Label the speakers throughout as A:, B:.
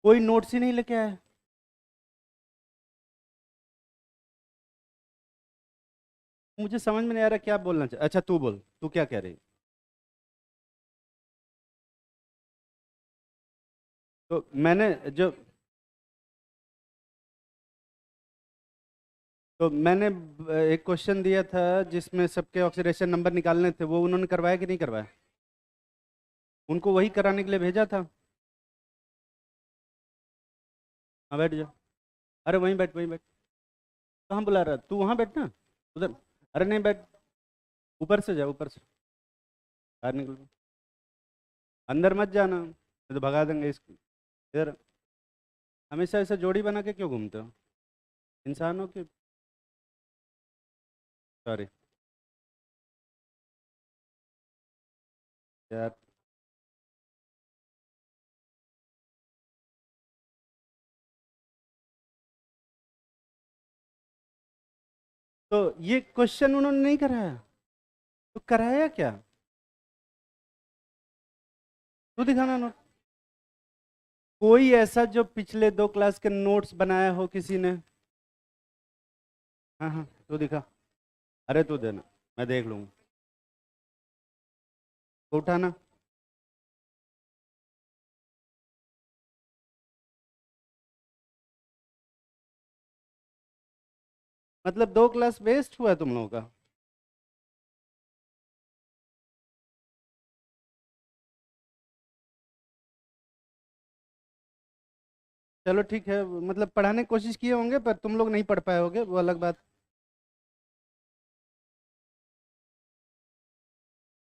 A: कोई नोट्स ही नहीं लेके आया। मुझे समझ में नहीं आ रहा क्या बोलना चाह। अच्छा तू बोल, तू क्या कह रही। तो मैंने जो तो मैंने एक क्वेश्चन दिया था जिसमें सबके ऑक्सीडेशन नंबर निकालने थे, वो उन्होंने करवाया कि नहीं करवाया? उनको वही कराने के लिए भेजा था। हाँ बैठ जा। अरे वहीं बैठ, वहीं बैठ। कहाँ बुला रहा है? तू वहाँ बैठ ना, उधर। अरे नहीं बैठ, ऊपर से जा, ऊपर से बाहर निकल। अंदर मत जाना, नहीं तो भगा देंगे इसको। इधर। हमेशा ऐसे जोड़ी बना के क्यों घूमते हो इंसानों की? सॉरी यार। तो ये क्वेश्चन उन्होंने नहीं कराया, तो कराया क्या? तू दिखाना नोट। कोई ऐसा जो पिछले 2 क्लास के नोट्स बनाया हो किसी ने? हाँ हाँ तू दिखा। अरे तू देना, मैं देख लूंगा। तो उठाना। मतलब 2 क्लास वेस्ट हुआ तुम लोगों का। चलो ठीक है, मतलब पढ़ाने की कोशिश किए होंगे पर तुम लोग नहीं पढ़ पाए होगे, वो अलग बात।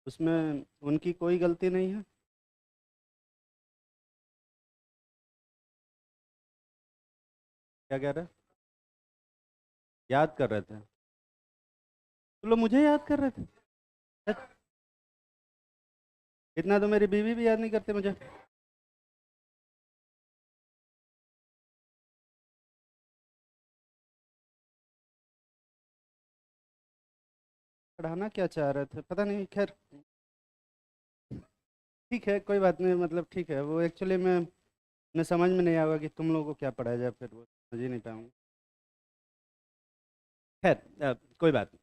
A: उसमें उनकी कोई गलती नहीं है। क्या कह रहे? याद कर रहे थे? तुम लोग मुझे याद कर रहे थे? हट, इतना तो मेरी बीवी भी याद नहीं करती मुझे। पढ़ाना क्या चाह रहे थे पता नहीं, खैर। ठीक है कोई बात नहीं, मतलब ठीक है, वो एक्चुअली मैं समझ में नहीं आएगा कि तुम लोगों को क्या पढ़ाया जाए, फिर वो समझ ही नहीं पाऊंगा। खैर कोई बात नहीं।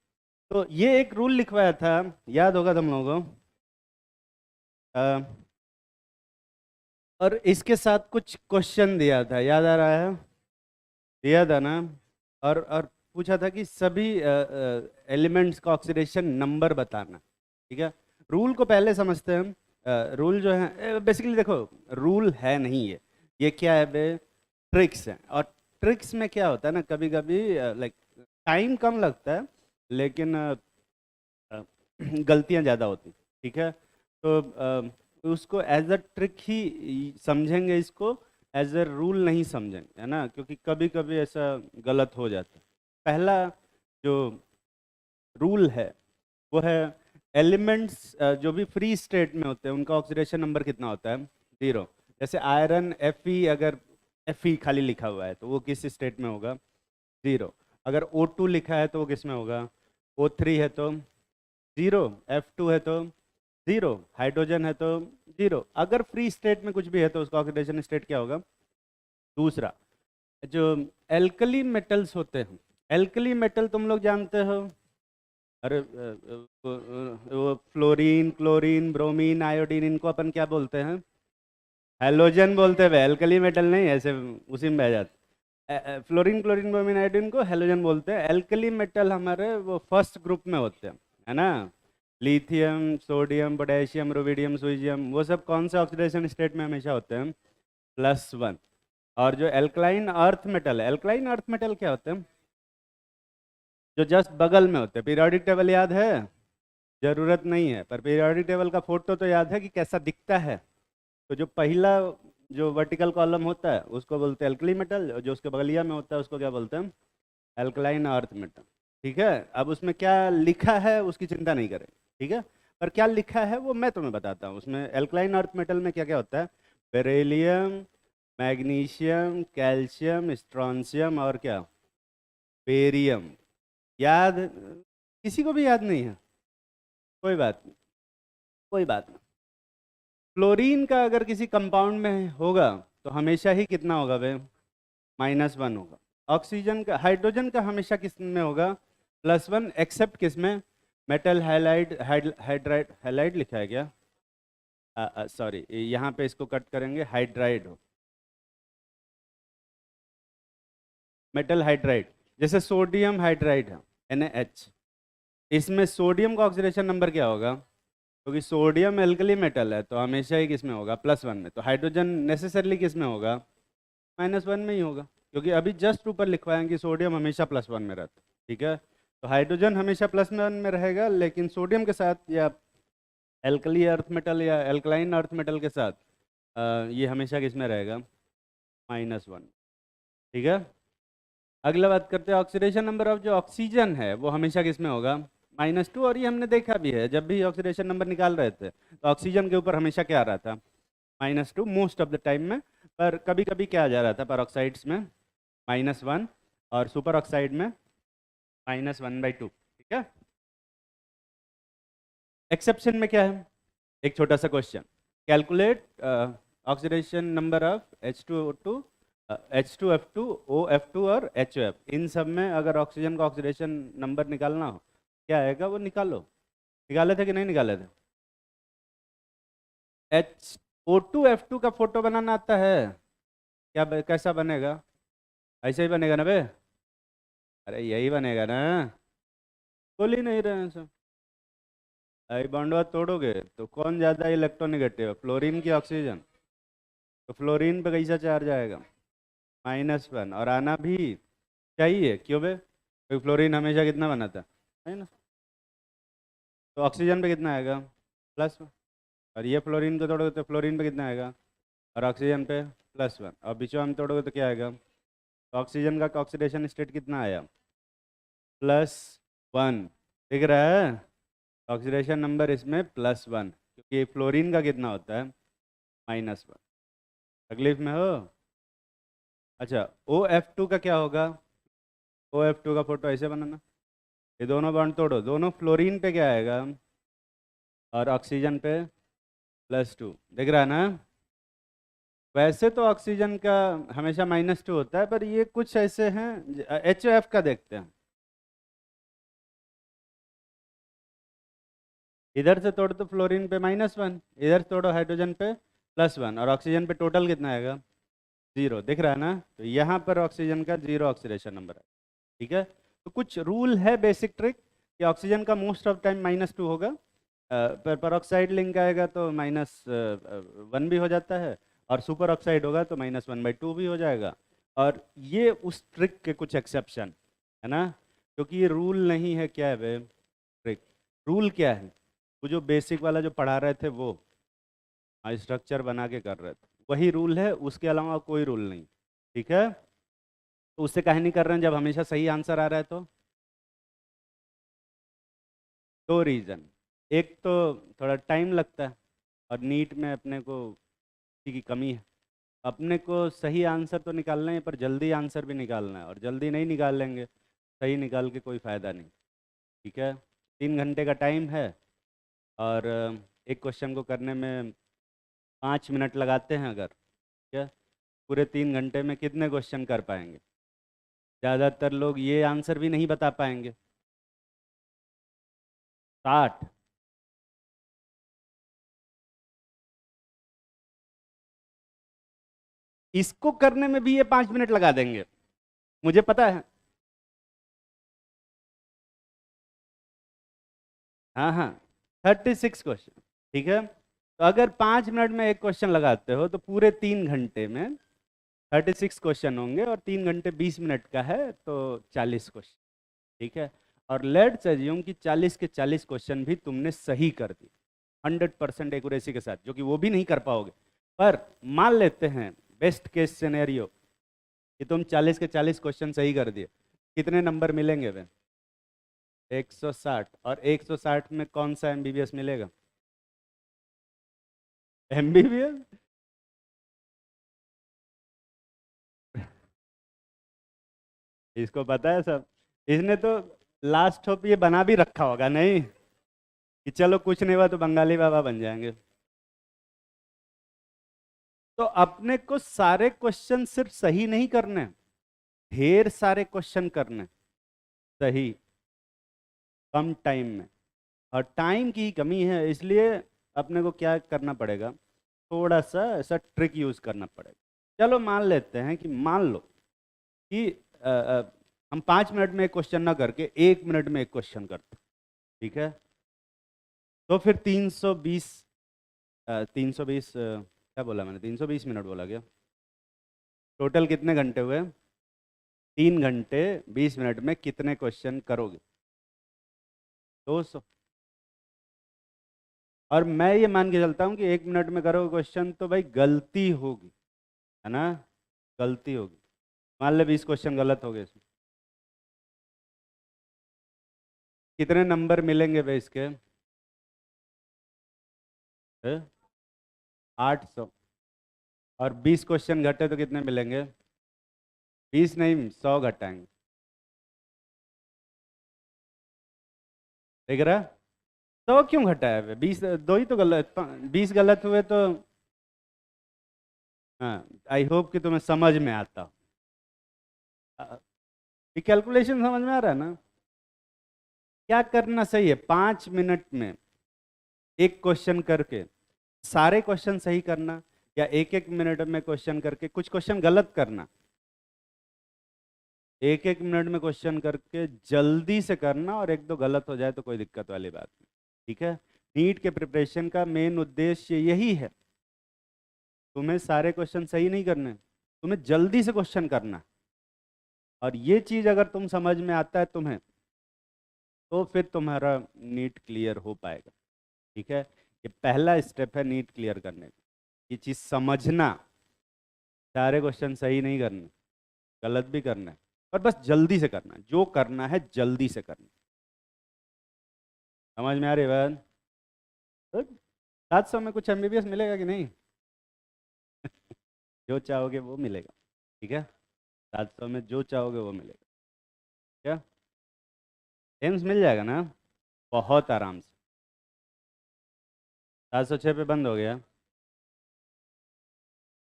A: तो ये एक रूल लिखवाया था, याद होगा तुम लोगों को। अ, और इसके साथ कुछ क्वेश्चन दिया था, याद आ रहा है? दिया था ना। और पूछा था कि सभी एलिमेंट्स का ऑक्सीडेशन नंबर बताना। ठीक है। रूल को पहले समझते हैं हम। रूल जो है बेसिकली देखो, रूल है नहीं ये। ये क्या है बे? ट्रिक्स है। और ट्रिक्स में क्या होता है ना, कभी कभी लाइक टाइम कम लगता है, लेकिन गलतियां ज़्यादा होती। ठीक है। तो उसको एज अ ट्रिक ही समझेंगे, इसको एज अ रूल नहीं समझेंगे, है ना, क्योंकि कभी कभी ऐसा गलत हो जाता है। पहला जो रूल है वो है, एलिमेंट्स जो भी फ्री स्टेट में होते हैं उनका ऑक्सीडेशन नंबर कितना होता है? 0। जैसे आयरन Fe, अगर Fe खाली लिखा हुआ है तो वो किस स्टेट में होगा? 0। अगर O2 लिखा है तो वो किस में होगा? O3 है तो 0, F2 है तो 0, हाइड्रोजन है तो 0। अगर फ्री स्टेट में कुछ भी है तो उसका ऑक्सीडेशन स्टेट क्या होगा? दूसरा, जो एल्कली मेटल्स होते हैं, एल्कली मेटल तुम लोग जानते हो। अरे वो फ्लोरीन, क्लोरीन, ब्रोमीन, आयोडीन, इनको अपन क्या बोलते हैं? हेलोजन बोलते हैं। एल्कली मेटल नहीं, ऐसे उसी में बह जाते। फ्लोरीन, क्लोरीन, ब्रोमीन, आयोडीन को हेलोजन बोलते हैं। एल्कली मेटल हमारे वो फर्स्ट ग्रुप में होते हैं, है ना। लिथियम, सोडियम, पोटेशियम, रुबिडियम, सुइजियम, वो सब कौन से ऑक्सीडेशन स्टेट में हमेशा होते हैं? +1। और जो एल्कलाइन अर्थ मेटल है, एल्कलाइन अर्थ मेटल क्या होते हैं? जो जस्ट बगल में होते हैं। पीरियोडिक टेबल याद है? जरूरत नहीं है, पर पीरियोडिक टेबल का फोटो तो याद है कि कैसा दिखता है। तो जो पहला जो वर्टिकल कॉलम होता है उसको बोलते हैं एल्कली मेटल, जो उसके बगलिया में होता है उसको क्या बोलते हैं? Alkaline earth metal. ठीक है। अब उसमें क्या लिखा है उसकी चिंता नहीं करें। ठीक है। पर क्या लिखा है वो मैं तुम्हें बताता हूँ। उसमें एल्कलाइन अर्थ मेटल में क्या क्या होता है? बेरिलियम, मैग्नीशियम, कैल्शियम, स्ट्रॉन्शियम और क्या? बेरियम। याद? किसी को भी याद नहीं है? कोई बात नहीं, कोई बात नहीं। फ्लोरीन का अगर किसी कंपाउंड में होगा तो हमेशा ही कितना होगा भाई, -1 होगा। ऑक्सीजन का, हाइड्रोजन का हमेशा किस में होगा, +1, एक्सेप्ट किस में, मेटल हाइलाइड, हाइड्राइड, हाइलाइड लिखा है क्या, सॉरी यहाँ पे इसको कट करेंगे, हाइड्राइड हो, मेटल हाइड्राइड, जैसे सोडियम हाइड्राइड है NaH, इसमें सोडियम का ऑक्सीडेशन नंबर क्या होगा, क्योंकि सोडियम एल्कली मेटल है तो हमेशा ही किस में होगा, +1 में। तो हाइड्रोजन नेसेसरली किस में होगा, -1 में ही होगा, क्योंकि अभी जस्ट ऊपर लिखवाएं कि सोडियम हमेशा +1 में रहता है। ठीक है, तो हाइड्रोजन हमेशा +1 में रहेगा, लेकिन सोडियम के साथ या एल्कली अर्थ मेटल या एल्कलाइन अर्थ मेटल के साथ ये हमेशा किस में रहेगा, -1। ठीक है, अगला बात करते हैं, ऑक्सीडेशन नंबर ऑफ जो ऑक्सीजन है वो हमेशा किस में होगा, -2। और ये हमने देखा भी है, जब भी ऑक्सीडेशन नंबर निकाल रहे थे तो ऑक्सीजन के ऊपर हमेशा क्या आ रहा था, -2 मोस्ट ऑफ द टाइम में। पर कभी कभी क्या आ जा रहा था पेरोक्साइड्स में, -1, और सुपर ऑक्साइड में -1/2। ठीक है, एक्सेप्शन में क्या है, एक छोटा सा question, calculate oxidation number of H2O2, H2F2, OF2 और HOF, इन सब में अगर ऑक्सीजन का ऑक्सीडेशन नंबर निकालना हो क्या आएगा, वो निकालो। निकाले थे कि नहीं निकाले थे, O2F2 का फोटो बनाना आता है क्या, कैसा बनेगा, ऐसे ही बनेगा ना बे, अरे यही बनेगा ना, बोल ही नहीं रहे हैं सब। आई बॉन्डवा तोड़ोगे तो कौन ज़्यादा इलेक्ट्रोनेगेटिव, फ्लोरीन की ऑक्सीजन, तो फ्लोरीन पे कैसा चार्ज आएगा, -1, और आना भी चाहिए, क्यों बे, क्योंकि फ्लोरीन हमेशा कितना बनाता है ना, तो ऑक्सीजन पे कितना आएगा, +1, और ये फ्लोरीन को तोड़ोगे तो फ्लोरीन पे कितना आएगा, और ऑक्सीजन पे +1, और बीचो में तोड़ोगे तो क्या आएगा, तो ऑक्सीजन का ऑक्सीडेशन स्टेट कितना आया, +1, दिख रहा है, ऑक्सीडेशन नंबर इसमें +1, क्योंकि फ्लोरीन का कितना होता है, -1। तकलीफ में हो, अच्छा OF2 का क्या होगा, OF2 का फोटो ऐसे बनाना, ये दोनों बॉन्ड तोड़ो, दोनों फ्लोरीन पे क्या आएगा, और ऑक्सीजन पे +2, दिख रहा है ना। वैसे तो ऑक्सीजन का हमेशा -2 होता है, पर ये कुछ ऐसे हैं, HOF का देखते हैं, इधर से तोड़ो तो फ्लोरीन पे -1, इधर से तोड़ो हाइड्रोजन पे +1, और ऑक्सीजन पे टोटल कितना आएगा, 0, दिख रहा है ना। तो यहाँ पर ऑक्सीजन का 0 ऑक्सीडेशन नंबर है। ठीक है, तो कुछ रूल है, बेसिक ट्रिक, कि ऑक्सीजन का मोस्ट ऑफ टाइम -2 होगा, पर परऑक्साइड लिंक आएगा तो -1 भी हो जाता है, और सुपर ऑक्साइड होगा तो -1/2 भी हो जाएगा। और ये उस ट्रिक के कुछ एक्सेप्शन है ना, क्योंकि ये रूल नहीं है, क्या है वे ट्रिक, रूल क्या है, वो जो बेसिक वाला जो पढ़ा रहे थे वो स्ट्रक्चर बना के कर रहे थे, वही रूल है, उसके अलावा कोई रूल नहीं। ठीक है, तो उससे काहे नहीं कर रहे हैं जब हमेशा सही आंसर आ रहा है, तो दो रीज़न, एक तो थोड़ा टाइम लगता है, और नीट में अपने को इसी की कमी है, अपने को सही आंसर तो निकालना है, पर जल्दी आंसर भी निकालना है, और जल्दी नहीं निकाल लेंगे सही निकाल के कोई फ़ायदा नहीं। ठीक है, 3 घंटे का टाइम है, और एक क्वेश्चन को करने में 5 मिनट लगाते हैं अगर, ठीक है, पूरे 3 घंटे में कितने क्वेश्चन कर पाएंगे, ज़्यादातर लोग ये आंसर भी नहीं बता पाएंगे, 60। इसको करने में भी ये 5 मिनट लगा देंगे, मुझे पता है। हाँ हाँ, 36 क्वेश्चन। ठीक है, तो अगर 5 मिनट में एक क्वेश्चन लगाते हो तो पूरे 3 घंटे में 36 क्वेश्चन होंगे, और 3 घंटे 20 मिनट का है तो 40 क्वेश्चन। ठीक है, और लेट्स अज्यूम कि 40 के 40 क्वेश्चन भी तुमने सही कर दिए 100% एक्यूरेसी के साथ, जो कि वो भी नहीं कर पाओगे, पर मान लेते हैं बेस्ट केस सिनेरियो कि तुम 40 के 40 क्वेश्चन सही कर दिए, कितने नंबर मिलेंगे वे, 160, और 160 में कौन सा MBBS मिलेगा, MBBS। इसको पता है सब, इसने तो लास्ट होप ये बना भी रखा होगा नहीं, कि चलो कुछ नहीं हुआ तो बंगाली बाबा बन जाएंगे। तो अपने को सारे क्वेश्चन सिर्फ सही नहीं करने, ढेर सारे क्वेश्चन करने सही, कम टाइम में। और टाइम की कमी है, इसलिए अपने को क्या करना पड़ेगा, थोड़ा सा ऐसा ट्रिक यूज करना पड़ेगा। चलो मान लेते हैं कि मान लो कि हम 5 मिनट में एक क्वेश्चन ना करके 1 मिनट में एक क्वेश्चन करते, ठीक है? तो फिर 320 320 क्या बोला मैंने, 320 मिनट बोला क्या? टोटल कितने घंटे हुए? 3 घंटे 20 मिनट में कितने क्वेश्चन करोगे? 200। और मैं ये मान के चलता हूँ कि 1 मिनट में करोगे क्वेश्चन तो भाई गलती होगी, है ना? गलती होगी। मान ले 20 क्वेश्चन गलत हो गए इसमें, कितने नंबर मिलेंगे भाई इसके? 800। और 20 क्वेश्चन घटे तो कितने मिलेंगे? 20 नहीं, 100 घटाएंगे। देख रहा? 100 क्यों घटाया? 20, दो ही तो गलत, 20 गलत हुए तो। हाँ, आई होप कि तुम्हें समझ में आता। ये कैलकुलेशन समझ में आ रहा है ना? क्या करना सही है, 5 मिनट में एक क्वेश्चन करके सारे क्वेश्चन सही करना, या एक एक मिनट में क्वेश्चन करके कुछ क्वेश्चन गलत करना। एक एक मिनट में क्वेश्चन करके जल्दी से करना, और एक दो गलत हो जाए तो कोई दिक्कत वाली बात नहीं, ठीक है? नीट के प्रिपरेशन का मेन उद्देश्य यही है, तुम्हें सारे क्वेश्चन सही नहीं करने, तुम्हें जल्दी से क्वेश्चन करना। और ये चीज अगर तुम समझ में आता है तुम्हें, तो फिर तुम्हारा नीट क्लियर हो पाएगा, ठीक है? ये पहला स्टेप है नीट क्लियर करने का, ये चीज समझना, सारे क्वेश्चन सही नहीं करने, गलत भी करना है, और बस जल्दी से करना है, जो करना है जल्दी से करना। समझ में आ रही है बात? तो 700 में कुछ एमबीबीएस मिलेगा कि नहीं? जो चाहोगे वो मिलेगा, ठीक है? 700 में जो चाहोगे वो मिलेगा। क्या एम्स मिल जाएगा ना? बहुत आराम से। 706 पे बंद हो गया।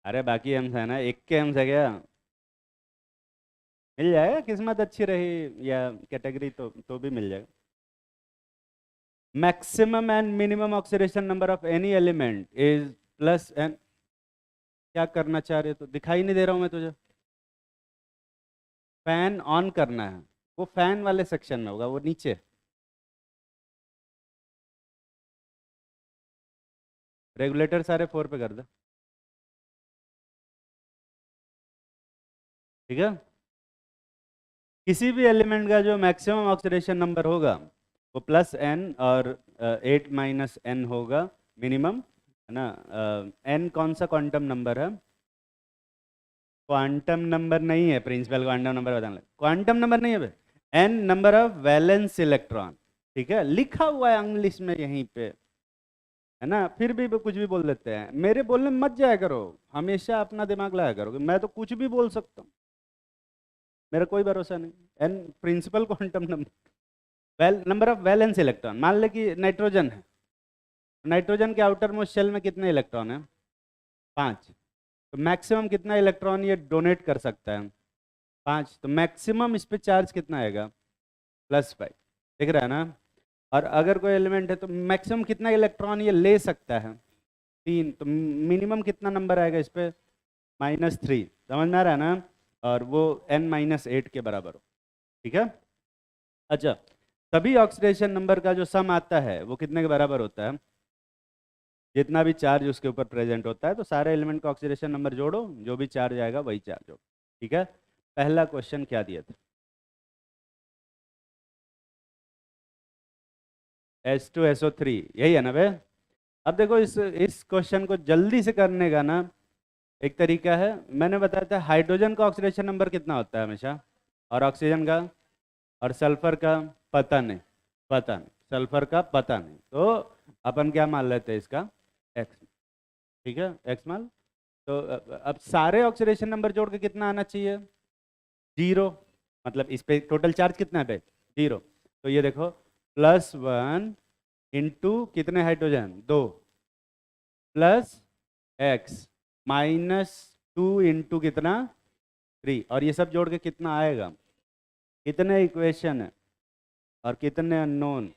A: अरे बाकी एम्स है ना, एक के एम्स है क्या? मिल जाएगा, किस्मत अच्छी रही या कैटेगरी तो भी मिल जाएगा। Maximum and minimum oxidation number of any element is plus n. क्या करना चाह रहे हो? तो दिखाई नहीं दे रहा हूं मैं तुझे? फैन ऑन करना है, वो फैन वाले सेक्शन में होगा, वो नीचे। रेगुलेटर सारे 4 पे कर दो, ठीक है? किसी भी एलिमेंट का जो मैक्सिमम ऑक्सीडेशन नंबर होगा वो प्लस एन और 8 - n होगा मिनिमम, है ना? एन कौन सा क्वांटम नंबर है? क्वांटम नंबर नहीं है, प्रिंसिपल क्वांटम नंबर बताने, क्वांटम नंबर नहीं है भाई, n number of valence electron, ठीक है? लिखा हुआ है इंग्लिश में यहीं पे, है ना? फिर भी वो कुछ भी बोल देते हैं, मेरे बोलने में मत जाया करो, हमेशा अपना दिमाग लगाया करो कि मैं तो कुछ भी बोल सकता हूँ, मेरा कोई भरोसा नहीं। N principal quantum number, number of valence electron. मान ले कि नाइट्रोजन है, नाइट्रोजन के आउटर मोस्ट शेल में कितने इलेक्ट्रॉन है? 5। तो मैक्सिमम कितना इलेक्ट्रॉन ये डोनेट कर सकता है? 5। तो मैक्सिमम इस पे चार्ज कितना आएगा? +5। दिख रहा है ना? और अगर कोई एलिमेंट है तो मैक्सिमम कितना इलेक्ट्रॉन ये ले सकता है? 3। तो मिनिमम कितना नंबर आएगा इस पे? -3। समझ में आ रहा है ना? और वो n-8 के बराबर हो, ठीक है? अच्छा, सभी ऑक्सीडेशन नंबर का जो सम आता है वो कितने के बराबर होता है? जितना भी चार्ज उसके ऊपर प्रेजेंट होता है, तो सारे एलिमेंट का ऑक्सीडेशन नंबर जोड़ो, जो भी चार्ज आएगा वही चार्ज हो, ठीक है? पहला क्वेश्चन क्या दिया था? H2SO3, यही है ना बे? अब देखो इस क्वेश्चन को जल्दी से करने का ना एक तरीका है, मैंने बताया था हाइड्रोजन का ऑक्सीडेशन नंबर कितना होता है हमेशा, और ऑक्सीजन का, और सल्फर का पता नहीं, पता नहीं, सल्फर का पता नहीं, तो अपन क्या मान लेते हैं इसका? एक्स, ठीक है? एक्स मान। तो अब सारे ऑक्सीडेशन नंबर जोड़ के कितना आना चाहिए? 0। मतलब इस पे टोटल चार्ज कितना है पे? 0। तो ये देखो, +1 इंटू कितने हाइड्रोजन? 2, प्लस एक्स -2 इंटू कितना 3, और ये सब जोड़ के कितना आएगा, कितने इक्वेशन है और कितने अननोन,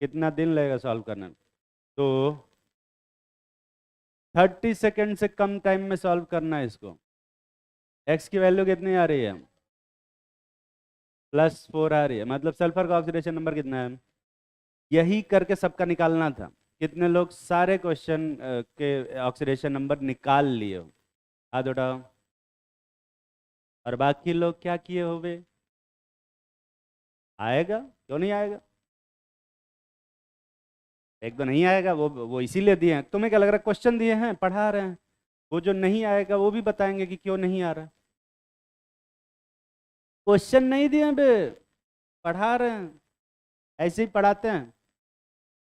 A: कितना दिन लगेगा सॉल्व करने में। तो 30 सेकेंड से कम टाइम में सॉल्व करना है इसको। एक्स की वैल्यू कितनी आ रही है, +4 आ रही है, मतलब सल्फर का ऑक्सीडेशन नंबर कितना है, यही करके सबका निकालना था। कितने लोग सारे क्वेश्चन के ऑक्सीडेशन नंबर निकाल लिए हो, हाथ उठाओ। और बाकी लोग क्या किए होंगे, आएगा क्यों नहीं आएगा, एक तो नहीं आएगा, वो इसीलिए दिए हैं। तुम्हें क्या लग रहा है क्वेश्चन दिए हैं पढ़ा रहे हैं, वो जो नहीं आएगा वो भी बताएंगे कि क्यों नहीं आ रहा। क्वेश्चन नहीं दिए बे, पढ़ा रहे हैं, ऐसे ही पढ़ाते हैं,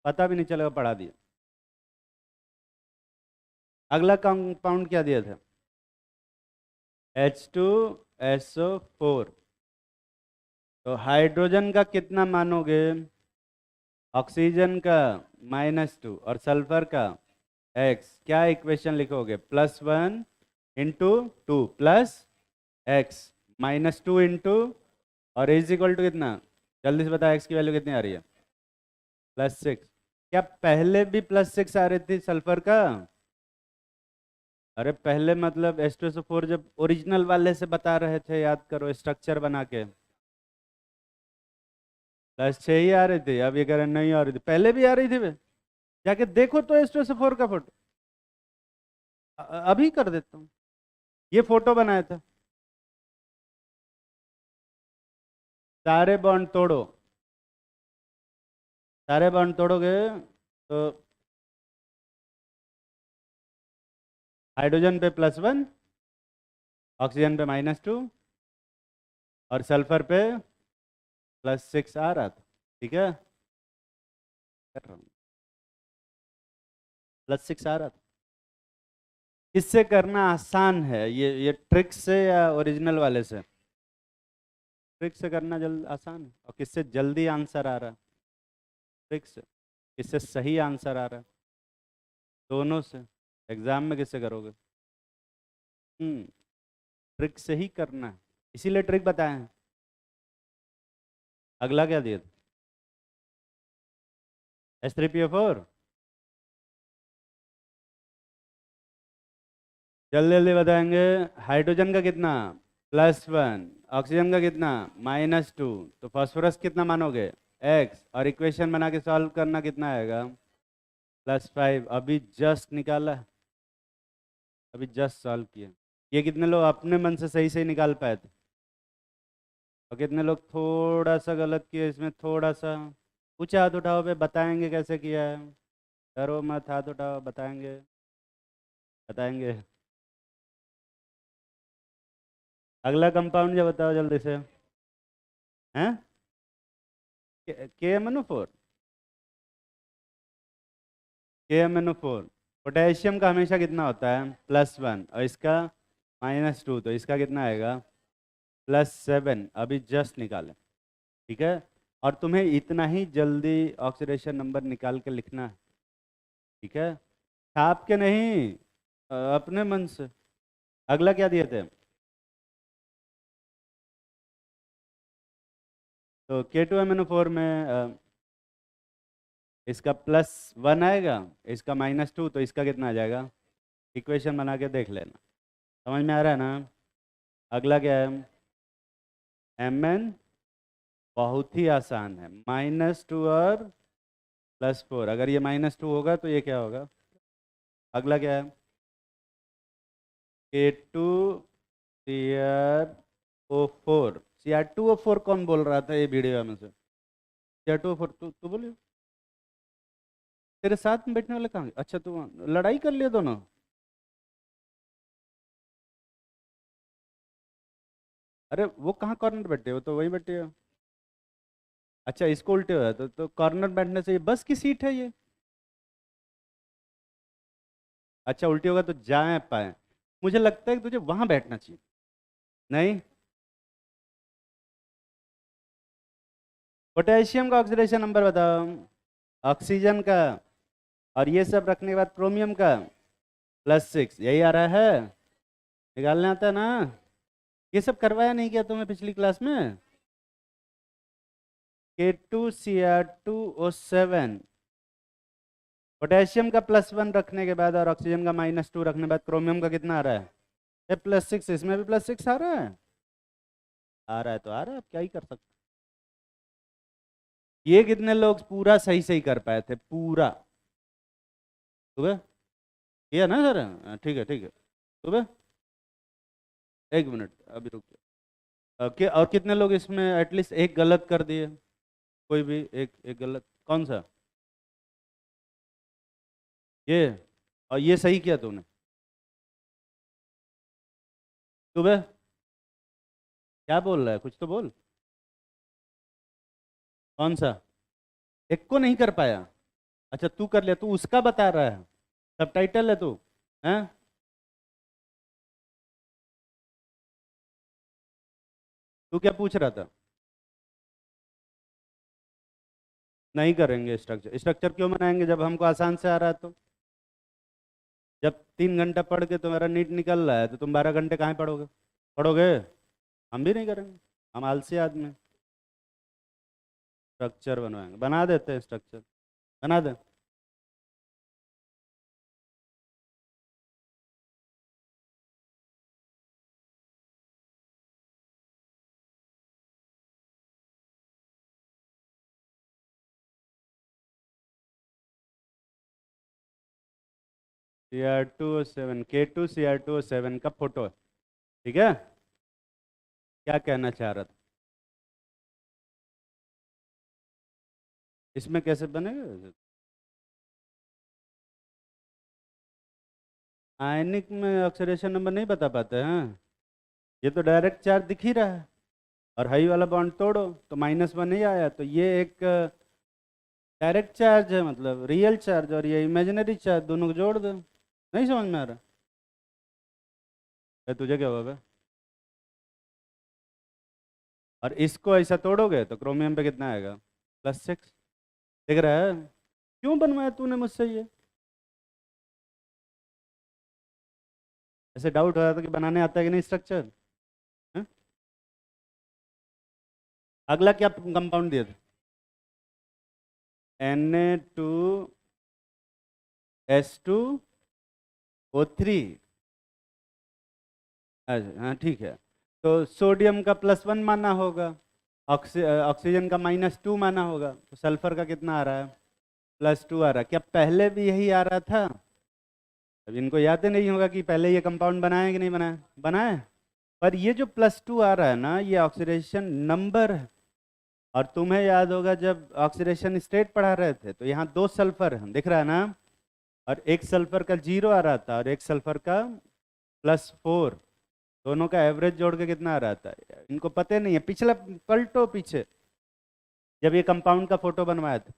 A: पता भी नहीं चलेगा पढ़ा दिया। अगला कंपाउंड क्या दिया था, H2SO4। तो हाइड्रोजन का कितना मानोगे, ऑक्सीजन का -2 और सल्फर का x, क्या इक्वेशन लिखोगे, +1 इंटू 2 प्लस x -2 इंटू, और इज इक्वल टू कितना, जल्दी से बताओ x की वैल्यू कितनी आ रही है, +6। क्या पहले भी +6 आ रही थी सल्फर का, अरे पहले मतलब H2SO4 जब ओरिजिनल वाले से बता रहे थे, याद करो स्ट्रक्चर बना के, +6 ही आ रही थी, अब ये कह रहे नहीं आ रही थी, पहले भी आ रही थी वे, जाके देखो तो H2SO4 का फोटो, अभी कर देता हूँ, ये फोटो बनाया था। सारे बॉन्ड तोड़ो, सारे बॉन्ड तोड़ोगे तो हाइड्रोजन पे +1, ऑक्सीजन पे -2 और सल्फर पे +6 आ रहा था, ठीक है, कर रहा हूँ, +6 आ रहा था। किससे करना आसान है, ये ट्रिक से या ओरिजिनल वाले से, ट्रिक से करना जल्द आसान है, और किससे जल्दी आंसर आ रहा है, ट्रिक से। किससे सही आंसर आ रहा है, दोनों से। एग्जाम में किससे करोगे, ट्रिक से ही करना है, इसीलिए ट्रिक बताए हैं। अगला क्या दिया, H3PO4, जल्दी जल्दी बताएंगे। हाइड्रोजन का कितना, +1, ऑक्सीजन का कितना, -2, तो फास्फोरस कितना मानोगे, x, और इक्वेशन बना के सॉल्व करना कितना आएगा, +5। अभी जस्ट निकाला, अभी जस्ट सॉल्व किया। ये कितने लोग अपने मन से सही सही निकाल पाए थे, और कितने लोग थोड़ा सा गलत किए, इसमें थोड़ा सा। कुछ हाथ उठाओ पे, बताएंगे कैसे किया है, डरो मत, हाथ उठाओ, बताएंगे, बताएंगे। अगला कंपाउंड जो बताओ जल्दी से, हैं, KMnO4, KMnO4। पोटेशियम का हमेशा कितना होता है, +1, और इसका -2, तो इसका कितना आएगा, +7। अभी जस्ट निकाले, ठीक है, और तुम्हें इतना ही जल्दी ऑक्सीडेशन नंबर निकाल के लिखना है, ठीक है, छाप के नहीं, अपने मन से। अगला क्या दिए थे, तो K2MnO4 में इसका +1 आएगा, इसका -2, तो इसका कितना आ जाएगा, इक्वेशन बना के देख लेना, समझ में आ रहा है ना। अगला क्या है, Mn, बहुत ही आसान है, -2 और +4, अगर ये -2 होगा तो ये क्या होगा। अगला क्या है, K2CrO4, Cr2O4 कौन बोल रहा था ये वीडियो में से, Cr2O4 तू बोलिए, तेरे साथ में बैठने वाले कहाँ, अच्छा तू लड़ाई कर लिए दोनों, अरे वो कहाँ कॉर्नर बैठे हो, तो वही बैठे हो, अच्छा इसको उल्टे हो तो कॉर्नर बैठने से, ये बस की सीट है ये, अच्छा उल्टी होगा तो जाए पाए, मुझे लगता है कि तुझे वहां बैठना चाहिए, नहीं। पोटेशियम का ऑक्सीडेशन नंबर बताओ, ऑक्सीजन का, और ये सब रखने के बाद क्रोमियम का, +6, यही आ रहा है, निकालने आता है ना? ये सब करवाया नहीं क्या तुम्हें पिछली क्लास में? K2Cr2O7, पोटेशियम का +1 रखने के बाद और ऑक्सीजन का -2 रखने के बाद क्रोमियम का कितना आ रहा है? +6, इसमें भी +6 आ रहा है। आ रहा है तो आ रहा है, अब क्या ही कर सकते। ये कितने लोग पूरा सही सही कर पाए थे पूरा? सुबह किया ना सर? ठीक है ठीक है। सुबह 1 मिनट अभी रुकिए। और कितने लोग इसमें एटलीस्ट एक गलत कर दिए? कोई भी एक एक गलत, कौन सा? ये, और ये सही किया तूने? सुबह क्या बोल रहा है, कुछ तो बोल। कौन सा? एक को नहीं कर पाया? अच्छा तू कर लिया, तू उसका बता रहा है, सबटाइटल है तू, हैं? तू क्या पूछ रहा था? नहीं करेंगे स्ट्रक्चर, स्ट्रक्चर क्यों बनाएंगे जब हमको आसान से आ रहा है तो? जब 3 घंटा पढ़ के तुम्हारा नीट निकल रहा है तो तुम 12 घंटे कहाँ पढ़ोगे? पढ़ोगे? हम भी नहीं करेंगे, हम आलसी आदमी हैं। स्ट्रक्चर बनवाएंगे, बना देते हैं स्ट्रक्चर, बना दे। Cr2O7, K2Cr2O7 का फोटो है, ठीक है? क्या कहना चाह रहा था? इसमें कैसे बनेगा? आयनिक में ऑक्सीडेशन नंबर नहीं बता पाते हैं? ये तो डायरेक्ट चार्ज दिख ही रहा है, और हाई वाला बॉन्ड तोड़ो तो -1 ही आया, तो ये एक डायरेक्ट चार्ज है, मतलब रियल चार्ज, और ये इमेजिनरी चार्ज, दोनों को जोड़ दो। नहीं समझ में आ रहा? तुझे क्या हुआ बे? और इसको ऐसा तोड़ोगे तो क्रोमियम पे कितना आएगा? +6, दिख रहा है? क्यों बनवाया तूने मुझसे ये? ऐसे डाउट हो रहा था कि बनाने आता है कि नहीं स्ट्रक्चर। अगला क्या कंपाउंड दिया था? Na2S2O3। अच्छा हाँ ठीक है। तो सोडियम का +1 माना होगा, ऑक्सीजन का -2 माना होगा, तो सल्फर का कितना आ रहा है? +2 आ रहा है। क्या पहले भी यही आ रहा था? अब इनको याद ही नहीं होगा कि पहले ये कंपाउंड बनाया कि नहीं बनाया, बनाया। पर ये जो +2 आ रहा है ना, ये ऑक्सीडेशन नंबर है। और तुम्हें याद होगा जब ऑक्सीडेशन स्टेट पढ़ा रहे थे तो यहाँ 2 सल्फर हैं, दिख रहा है ना? और एक सल्फर का 0 आ रहा था और एक सल्फर का +4, दोनों का एवरेज जोड़ के कितना आ रहा था? इनको पता नहीं है, पिछला पलटो पीछे, जब ये कंपाउंड का फोटो बनवाया था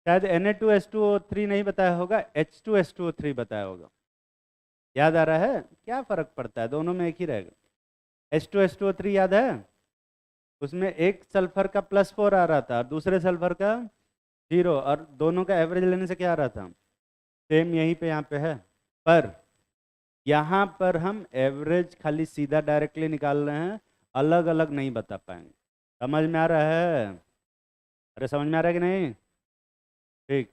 A: शायद Na2S2O3 नहीं बताया होगा, H2S2O3 बताया होगा। याद आ रहा है? क्या फर्क पड़ता है, दोनों में एक ही रहेगा। H2S2O3 याद है? उसमें एक सल्फर का +4 आ रहा था और दूसरे सल्फर का 0, और दोनों का एवरेज लेने से क्या आ रहा था? सेम, यहीं पे यहाँ पे है। पर यहाँ पर हम एवरेज खाली सीधा डायरेक्टली निकाल रहे हैं, अलग अलग नहीं बता पाएंगे। समझ में आ रहा है? अरे समझ में आ रहा है कि नहीं? ठीक।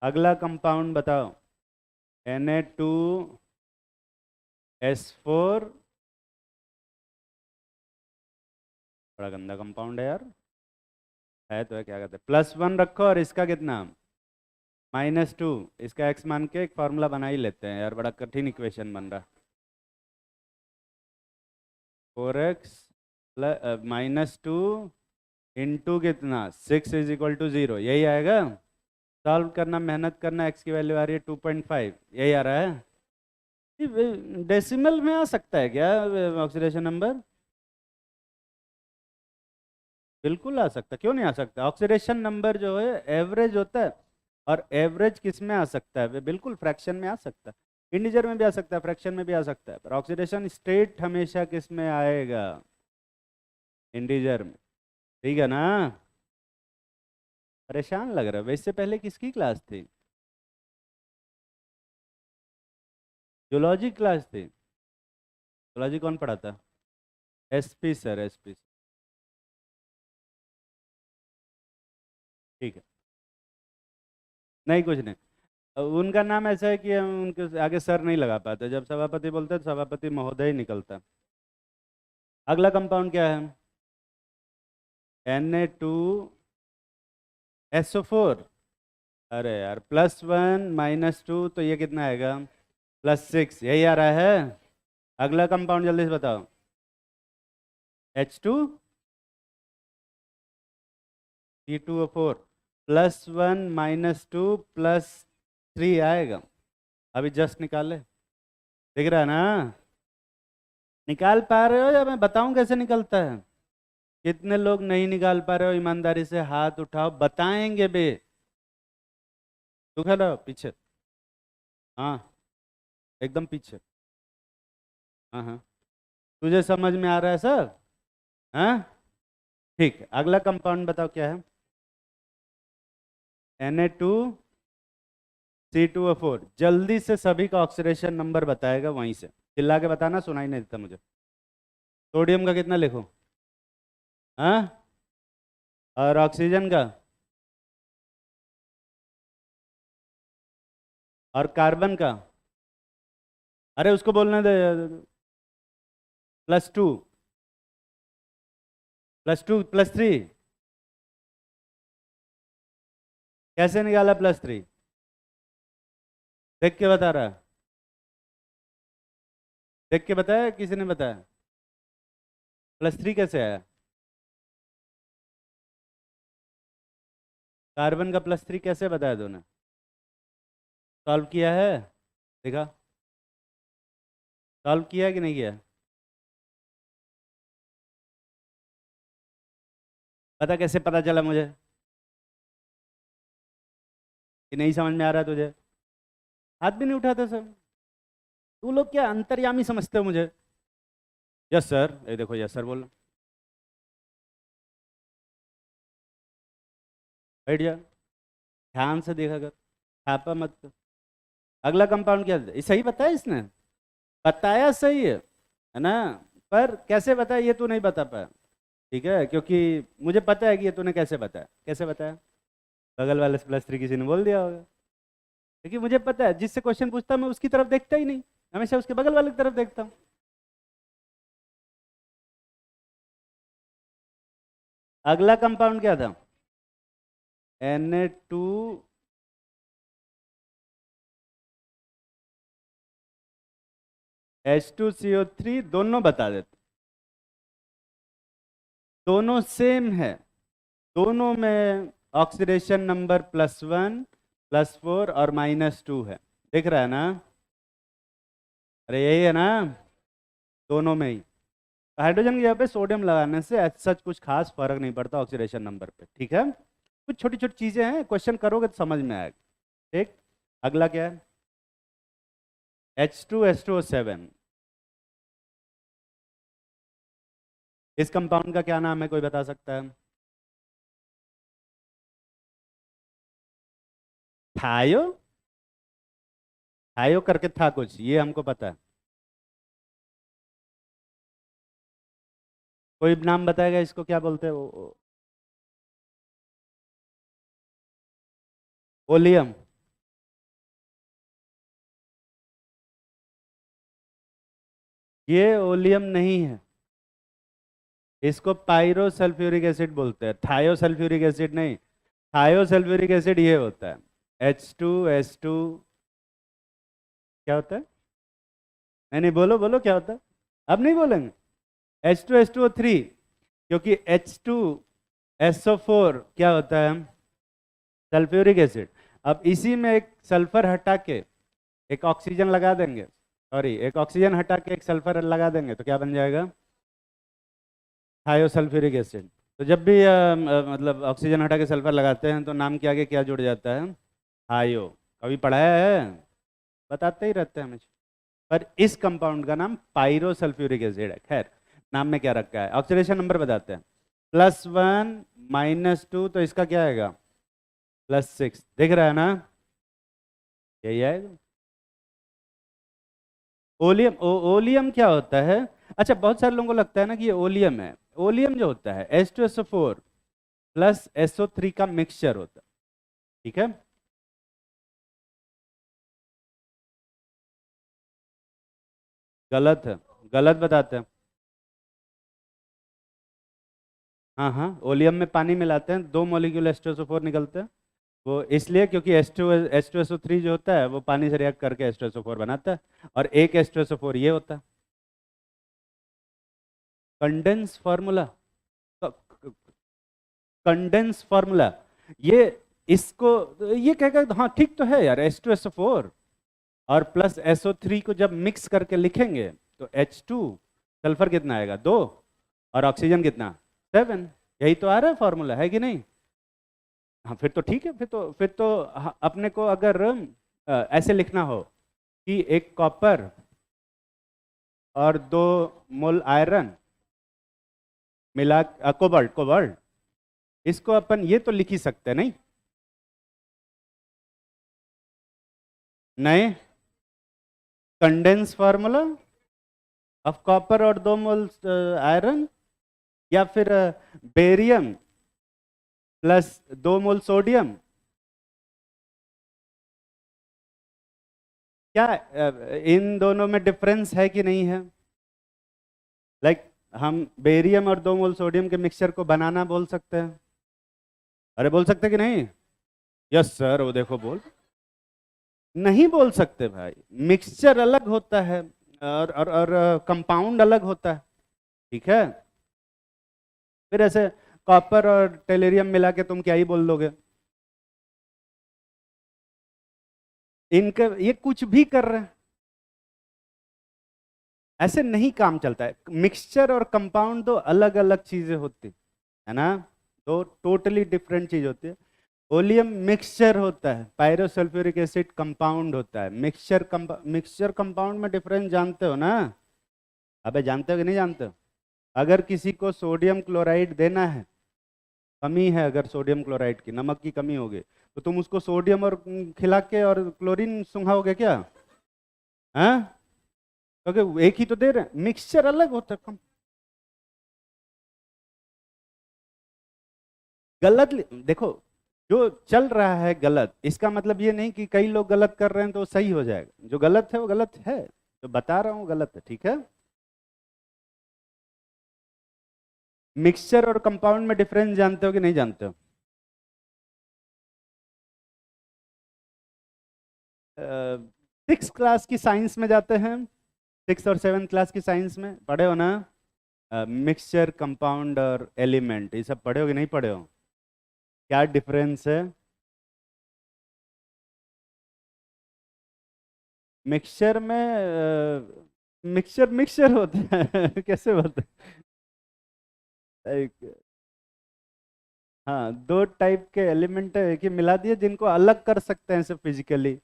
A: अगला कंपाउंड बताओ। Na2S4, बड़ा गंदा कंपाउंड है यार, है तो है, क्या कहते हैं, +1 रखो और इसका कितना? -2, इसका x मान के एक फॉर्मूला बना ही लेते हैं यार, बड़ा कठिन इक्वेशन बन रहा। 4x -2 इंटू कितना, 6 = 0, यही आएगा। सॉल्व करना, मेहनत करना, x की वैल्यू आ रही है 2.5, यही आ रहा है। डेसिमल में आ सकता है क्या ऑक्सीडेशन नंबर? बिल्कुल आ सकता है, क्यों नहीं आ सकता? ऑक्सीडेशन नंबर जो है एवरेज होता है, और एवरेज किस में आ सकता है? बिल्कुल फ्रैक्शन में आ सकता है, इंटीजर में भी आ सकता है, फ्रैक्शन में भी आ सकता है, पर ऑक्सीडेशन स्टेट हमेशा किस में आएगा? इंटीजर में, ठीक है ना? परेशान लग रहा है। वैसे पहले किसकी क्लास थी? जूलॉजी क्लास थी? जूलॉजी कौन पढ़ाता? SP sir, SP. ठीक है, नहीं कुछ नहीं। उनका नाम ऐसा है कि हम उनके आगे सर नहीं लगा पाते, जब सभापति बोलते हैं तो सभापति महोदय ही निकलता है। अगला कंपाउंड क्या है? Na2SO4। अरे यार, +1 -2 तो ये कितना आएगा? +6, यही आ रहा है। अगला कंपाउंड जल्दी से बताओ। H2C2O4, +1 -2 +3 आएगा। अभी जस्ट निकाले, दिख रहा है ना? निकाल पा रहे हो या मैं बताऊं कैसे निकलता है? कितने लोग नहीं निकाल पा रहे हो? ईमानदारी से हाथ उठाओ, बताएंगे बे। तू खड़ा हो, पीछे। हाँ, एकदम पीछे। हाँ हाँ, तुझे समझ में आ रहा है सर? हाँ, ठीक है। अगला कंपाउंड बताओ क्या है? Na2C2O4। जल्दी से सभी का ऑक्सीडेशन नंबर बताएगा वहीं से, चिल्ला के बताना, सुनाई नहीं देता मुझे। सोडियम का कितना लिखो? हाँ, और ऑक्सीजन का? और कार्बन का? अरे उसको बोलने दे। +2, +2 +3। कैसे निकाला +3? देख के बता रहा है? देख के बताया, किसी ने बताया? +3 कैसे आया? कार्बन का +3 कैसे बताया तूने? सॉल्व किया है? देखा, सॉल्व किया कि नहीं किया? पता कैसे पता चला मुझे कि नहीं समझ में आ रहा है तुझे? हाथ भी नहीं उठाते सब। तू लोग क्या अंतर्यामी समझते हो मुझे? यस सर, ये देखो, यस सर बोल। बैठ जा, ध्यान से देखा कर, छापा मत कर। अगला कंपाउंड क्या है? ये सही बताया इसने? बताया सही है ना? पर कैसे बताया ये तू नहीं बता पाया। ठीक है, क्योंकि मुझे पता है कि ये तूने कैसे बताया। कैसे बताया? बगल वाले से +3 किसी ने बोल दिया होगा। क्योंकि मुझे पता है, जिससे क्वेश्चन पूछता मैं उसकी तरफ देखता ही नहीं, हमेशा उसके बगल वाले की तरफ देखता हूँ। अगला कंपाउंड क्या था? Na2H2CO3, दोनों बता देते। दोनों सेम है, दोनों में ऑक्सीडेशन नंबर +1 +4 और -2 है। दिख रहा है ना? अरे यही है ना? दोनों में ही। हाइड्रोजन की जगह पे सोडियम लगाने से सच कुछ खास फर्क नहीं पड़ता ऑक्सीडेशन नंबर पे। ठीक है, कुछ छोटी छोटी चीजें हैं, क्वेश्चन करोगे तो समझ में आएगा। ठीक, अगला क्या है? H2H2O7। इस कंपाउंड का क्या नाम है, कोई बता सकता है? थायो? थायो करके था कुछ, ये हमको पता है। कोई नाम बताएगा इसको क्या बोलते हैं? ओलियम? ये ओलियम नहीं है, इसको पायरो सल्फ्यूरिक एसिड बोलते हैं, थायो सल्फ्यूरिक एसिड नहीं। थायो सल्फ्यूरिक एसिड ये होता है। H2S2 क्या होता है? नहीं नहीं, बोलो बोलो क्या होता है। अब नहीं बोलेंगे? H2H2O3, क्योंकि H2SO4 क्या होता है? Sulphuric acid. अब इसी में एक सल्फर हटा के एक ऑक्सीजन लगा देंगे, सॉरी, एक ऑक्सीजन हटा के एक सल्फर लगा देंगे तो क्या बन जाएगा? थायोसल्फ्यूरिक एसिड। तो जब भी मतलब ऑक्सीजन हटा के सल्फर लगाते हैं तो नाम के आगे क्या जुड़ जाता है? थायो। कभी पढ़ाया है? बताते ही रहते हैं हमेशा। पर इस कंपाउंड का नाम पायरो सल्फ्यूरिक एसिड है। खैर, नाम में क्या रखा है? ऑक्सीडेशन नंबर बताते हैं। +1 -2 तो इसका क्या आएगा? +6। दिख रहा है ना? यही आएगा। ओलियम ओलियम क्या होता है? अच्छा, बहुत सारे लोगों को लगता है ना कि ये ओलियम है। ओलियम जो होता है H2SO4 प्लस SO3 का मिक्सचर होता है, ठीक है? गलत है, गलत बताते हैं। हाँ हाँ, ओलियम में पानी मिलाते हैं, 2 मॉलिक्यूल H2SO4 निकलते हैं। वो इसलिए क्योंकि H2SO3 जो होता है वो पानी से रिएक्ट करके H2SO4 बनाता है, और एक H2SO4 ये होता है। कंडेंस फार्मूला, कंडेंस फार्मूला, ये इसको ये कहेगा हाँ ठीक तो है यार, H2SO4 और प्लस SO3 को जब मिक्स करके लिखेंगे तो H2, सल्फर कितना आएगा 2, और ऑक्सीजन कितना 7। यही तो आ रहा है फॉर्मूला, है कि नहीं? हाँ फिर तो ठीक है, फिर तो अपने को अगर ऐसे लिखना हो कि एक कॉपर और 2 मोल आयरन मिला, कोबाल्ट कोबाल्ट, इसको अपन ये तो लिख ही सकते हैं नहीं? नए कंडेंस फार्मूला ऑफ कॉपर और 2 मोल आयरन, या फिर बेरियम प्लस 2 मोल सोडियम। क्या इन दोनों में डिफरेंस है कि नहीं है? लाइक हम बेरियम और 2 मोल सोडियम के मिक्सचर को बनाना बोल सकते हैं। अरे बोल सकते कि नहीं? यस सर, वो देखो बोल, नहीं बोल सकते भाई। मिक्सचर अलग होता है और कंपाउंड अलग होता है, ठीक है? फिर ऐसे कॉपर और टेलेरियम मिला के तुम क्या ही बोल दोगे? इनके ये कुछ भी कर रहे हैं, ऐसे नहीं काम चलता है। मिक्सचर और कंपाउंड दो अलग अलग चीजें होती है ना, दो टोटली डिफरेंट चीज होती है। ओलियम मिक्सचर होता है, पायरोसल्फ्यूरिक एसिड कंपाउंड होता है। मिक्सचर कंपाउंड में डिफरेंस जानते हो ना? अबे जानते हो कि नहीं जानते हो? अगर किसी को सोडियम क्लोराइड देना है, कमी है अगर सोडियम क्लोराइड की, नमक की कमी होगी, तो तुम उसको सोडियम और खिला के और क्लोरीन सुंघाओगे क्या? हाँ, क्योंकि एक ही तो दे रहे हैं, मिक्सचर अलग होता है। गलत देखो, जो चल रहा है गलत, इसका मतलब ये नहीं कि कई लोग गलत कर रहे हैं तो सही हो जाएगा। जो गलत है वो गलत है, तो बता रहा हूँ गलत है, ठीक है? मिक्सचर और कंपाउंड में डिफरेंस जानते हो कि नहीं जानते हो? 6 क्लास की साइंस में जाते हैं, 6 और 7 क्लास की साइंस में पढ़े हो ना? मिक्सचर कंपाउंड और एलिमेंट, ये सब पढ़े हो कि नहीं पढ़े हो? क्या डिफरेंस है? मिक्सचर में मिक्सचर मिक्सचर होता है कैसे होता है? हाँ, 2 टाइप के एलिमेंट है कि मिला दिए, जिनको अलग कर सकते हैं सिर्फ फिजिकली,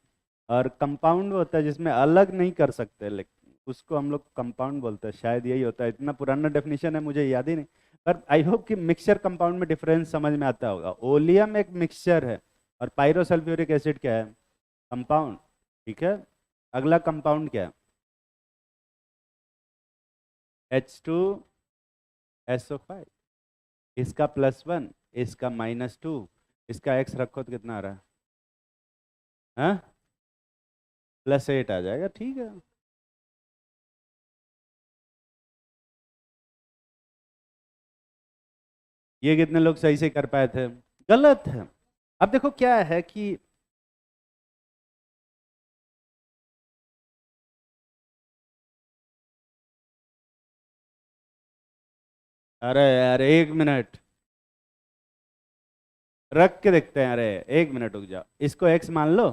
A: और कंपाउंड होता है जिसमें अलग नहीं कर सकते, लेकिन उसको हम लोग कंपाउंड बोलते हैं। शायद यही होता है, इतना पुराना डेफिनेशन है मुझे याद ही नहीं। पर आई होप कि मिक्सचर कंपाउंड में डिफरेंस समझ में आता होगा। ओलियम एक मिक्सचर है, और पायरोसल्फ्यूरिक एसिड क्या है? कंपाउंड, ठीक है? अगला कंपाउंड क्या है? H2SO5, इसका +1, इसका -2, इसका x रखो तो कितना आ रहा है? हाँ, +8 आ जाएगा, ठीक है। ये कितने लोग सही से कर पाए थे? गलत है। अब देखो क्या है कि अरे यार 1 मिनट रख के देखते हैं। अरे 1 मिनट रुक जाओ, इसको x मान लो,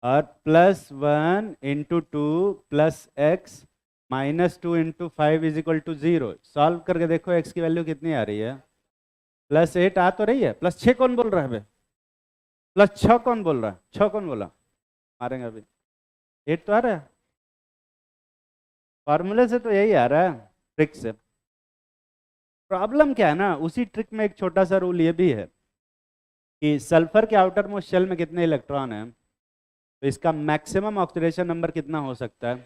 A: और +1 × 2 +x -2 × 5 = 0, सॉल्व करके देखो x की वैल्यू कितनी आ रही है? +8 आ तो रही है। +6 कौन बोल रहा है बे? +6 कौन बोल रहा है? 6 कौन बोला? मारेंगे अभी। 8 तो आ रहा है, फॉर्मूले से तो यही आ रहा है, ट्रिक से। प्रॉब्लम क्या है ना, उसी ट्रिक में एक छोटा सा रूल ये भी है कि सल्फर के आउटर मोस्ट शेल में कितने इलेक्ट्रॉन हैं, तो इसका मैक्सिमम ऑक्सीडेशन नंबर कितना हो सकता है?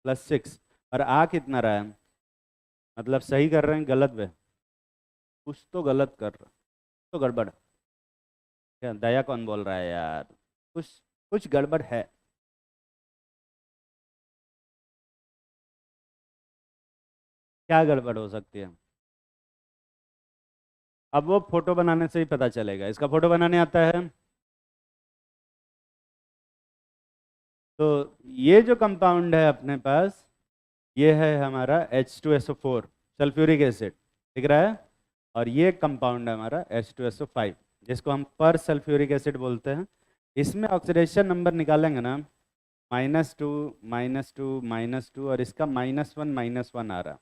A: +6 और आ कितना रहा है, मतलब सही कर रहे हैं गलत में, कुछ तो गलत कर रहे हैं, तो गड़बड़। क्या दया कौन बोल रहा है यार, कुछ कुछ गड़बड़ है। क्या गड़बड़ हो सकती है? अब वो फोटो बनाने से ही पता चलेगा। इसका फोटो बनाने आता है? तो ये जो कंपाउंड है अपने पास, ये है हमारा H2SO4 सल्फ्यूरिक एसिड, दिख रहा है। और ये कंपाउंड है हमारा H2SO5 जिसको हम पर सल्फ्यूरिक एसिड बोलते हैं। इसमें ऑक्सीडेशन नंबर निकालेंगे ना, -2 -2 -2, और इसका -1 आ रहा है,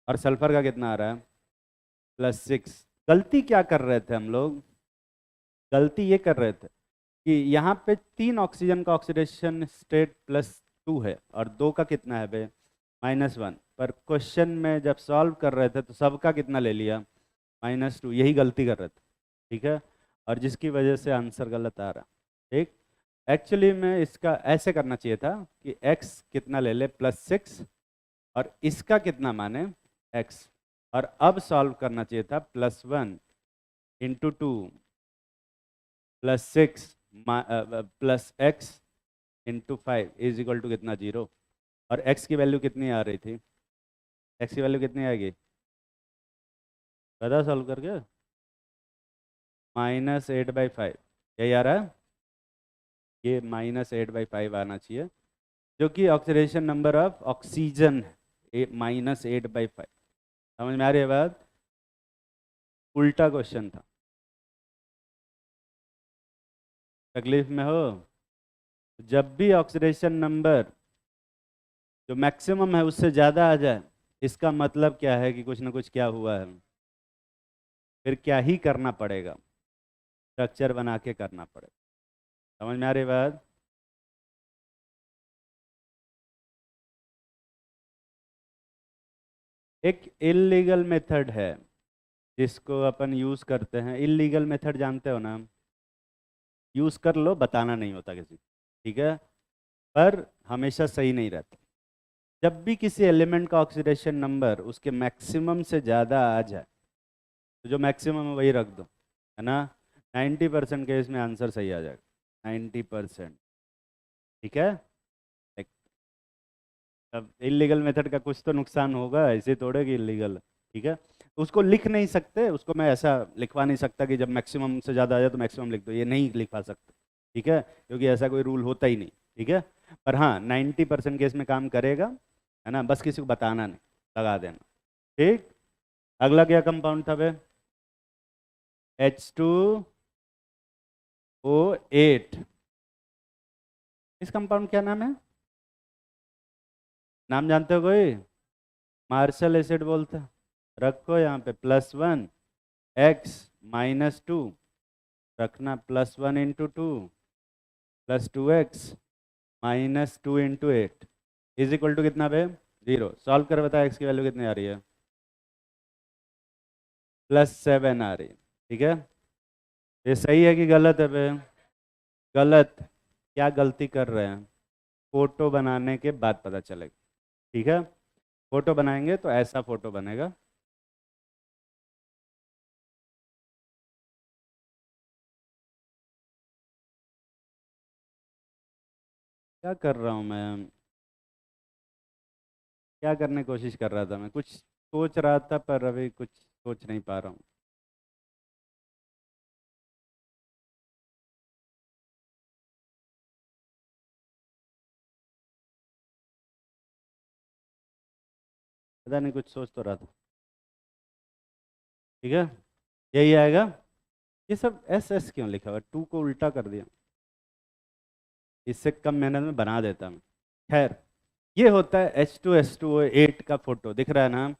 A: और सल्फर का कितना आ रहा है, +6। गलती क्या कर रहे थे हम लोग? गलती ये कर रहे थे कि यहाँ पे 3 ऑक्सीजन का ऑक्सीडेशन स्टेट +2 है और 2 का कितना है बे, -1। पर क्वेश्चन में जब सॉल्व कर रहे थे तो सबका कितना ले लिया, -2। यही गलती कर रहे थे, ठीक है, और जिसकी वजह से आंसर गलत आ रहा। ठीक, एक्चुअली में इसका ऐसे करना चाहिए था कि x कितना ले ले, +6, और इसका कितना माने, x, और अब सॉल्व करना चाहिए था +1 × 2 +6 +x × 5 इज इक्वल टू कितना, 0। और x की वैल्यू कितनी आ रही थी, x की वैल्यू कितनी आएगी, पता सॉल्व करके, -8/5, यही आ रहा है। ये -8/5 आना चाहिए, जो कि ऑक्सीडेशन नंबर ऑफ ऑक्सीजन है, -8/5। समझ में आ रही है बात? उल्टा क्वेश्चन था। तकलीफ में हो? जब भी ऑक्सीडेशन नंबर जो मैक्सिमम है उससे ज़्यादा आ जाए, इसका मतलब क्या है कि कुछ ना कुछ क्या हुआ है, फिर क्या ही करना पड़ेगा, स्ट्रक्चर बना के करना पड़ेगा। समझ में आ रही बात? एक इलीगल मेथड है जिसको अपन यूज़ करते हैं। इलीगल मेथड जानते हो ना? यूज़ कर लो, बताना नहीं होता किसी को, ठीक है, पर हमेशा सही नहीं रहता। जब भी किसी एलिमेंट का ऑक्सीडेशन नंबर उसके मैक्सिमम से ज़्यादा आ जाए, तो जो मैक्सिमम है वही रख दो, है ना। 90% केस में आंसर सही आ जाएगा, 90%, ठीक है। एक- अब इलीगल मेथड का कुछ तो नुकसान होगा, ऐसे थोड़े कि इलीगल, ठीक है। उसको लिख नहीं सकते, उसको मैं ऐसा लिखवा नहीं सकता कि जब मैक्सिमम से ज़्यादा आ जाए तो मैक्सिमम लिख दो, ये नहीं लिखवा सकते, ठीक है, क्योंकि ऐसा कोई रूल होता ही नहीं, ठीक है। पर हाँ, 90% केस में काम करेगा, है ना, बस किसी को बताना नहीं, लगा देना, ठीक। अगला क्या कंपाउंड था बे, H2O8। इस कंपाउंड क्या नाम है, नाम जानते हो कोई? मार्शल एसिड बोलते हैं। रखो यहाँ पे +1, x -2, रखना +1 × 2 +2x -2 × 8 इज इक्वल टू कितना बे, 0। सॉल्व कर बता, x की वैल्यू कितनी आ रही है, +7 आ रही है, ठीक है। ये सही है कि गलत है बे? गलत। क्या गलती कर रहे हैं? फोटो बनाने के बाद पता चलेगा, ठीक है। फोटो बनाएंगे तो ऐसा फोटो बनेगा। क्या कर रहा हूँ मैं, क्या करने की कोशिश कर रहा था मैं, कुछ सोच रहा था पर अभी कुछ सोच नहीं पा रहा हूँ। पता नहीं, कुछ सोच तो रहा था, ठीक है, यही आएगा। ये सब एस एस क्यों लिखा हुआ, 2 को उल्टा कर दिया, इससे कम मेहनत में बना देता मैं। खैर, ये होता है H2SO8 का फोटो, दिख रहा है ना।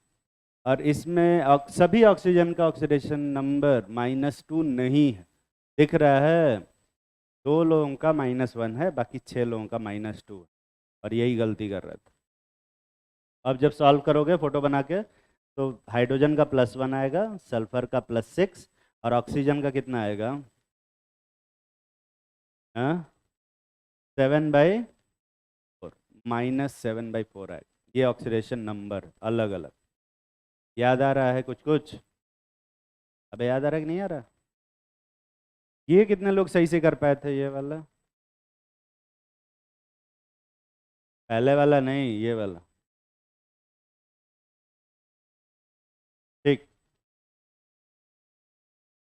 A: और इसमें सभी ऑक्सीजन का ऑक्सीडेशन नंबर -2 नहीं है, दिख रहा है। 2 लोगों का -1 है, बाकी 6 लोगों का -2 है, और यही गलती कर रहे थे। अब जब सॉल्व करोगे फोटो बना के, तो हाइड्रोजन का +1 आएगा, सल्फर का +6, और ऑक्सीजन का कितना आएगा, हाँ, 7/4, -7/4 आएगा, ये ऑक्सीडेशन नंबर अलग अलग। याद आ रहा है कुछ कुछ? अबे याद आ रहा है कि नहीं आ रहा? ये कितने लोग सही से कर पाए थे ये वाला? पहले वाला नहीं, ये वाला। ठीक,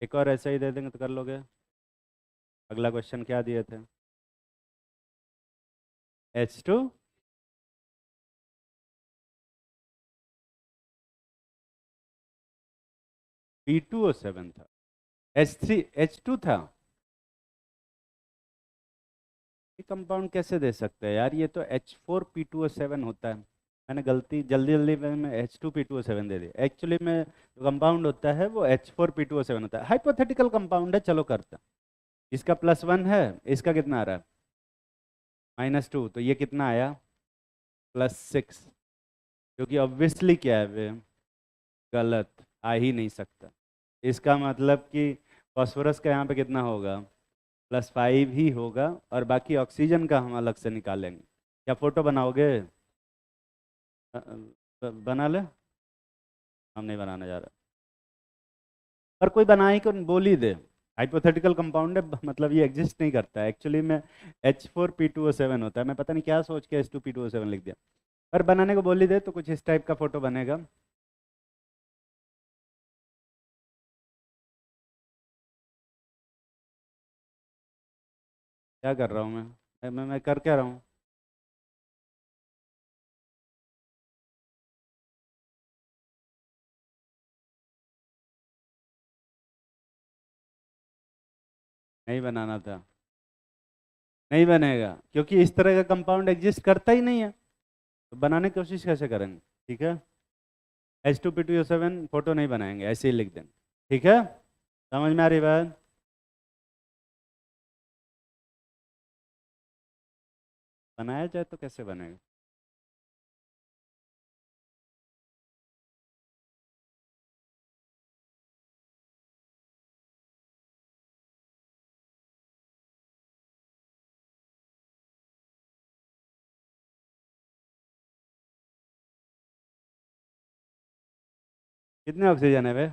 A: एक और ऐसा ही दे देंगे तो कर लोगे। अगला क्वेश्चन क्या दिए थे? H2 P2O7 था। H3 H2 था। ये कंपाउंड कैसे दे सकते हैं यार? ये तो H4P2O7 होता है। मैंने गलती जल्दी जल्दी में H2P2O7 दे दिया। एक्चुअली में जो कंपाउंड होता है वो H4P2O7 होता है। हाइपोथेटिकल कंपाउंड है, चलो करते हैं। इसका +1 है, इसका कितना आ रहा है? -2, तो ये कितना आया? +6। क्योंकि ऑब्वियसली क्या है वे? गलत आ ही नहीं सकता। इसका मतलब कि फॉस्फोरस का यहाँ पे कितना होगा? +5 ही होगा, और बाकी ऑक्सीजन का हम अलग से निकालेंगे। क्या फोटो बनाओगे? बना ले। हम नहीं बनाने जा रहे। पर कोई बनाई को बोल ही दे। हाइपोथेटिकल कंपाउंड है, मतलब ये एग्जिस्ट नहीं करता है एक्चुअली में। H4P2O7 होता है। मैं पता नहीं क्या सोच के H2P2O7 लिख दिया। पर बनाने को बोल ही दे तो कुछ इस टाइप का फोटो बनेगा। क्या कर रहा हूँ मैं कर क्या रहा हूँ? नहीं बनाना था। नहीं बनेगा क्योंकि इस तरह का कंपाउंड एग्जिस्ट करता ही नहीं है, तो बनाने की कोशिश कैसे करेंगे? ठीक है, H2P2O7 फोटो नहीं बनाएंगे, ऐसे ही लिख देंगे। ठीक है, समझ में आ रही बात? बनाया जाए तो कैसे बनेगा? कितने ऑक्सीजन है वे?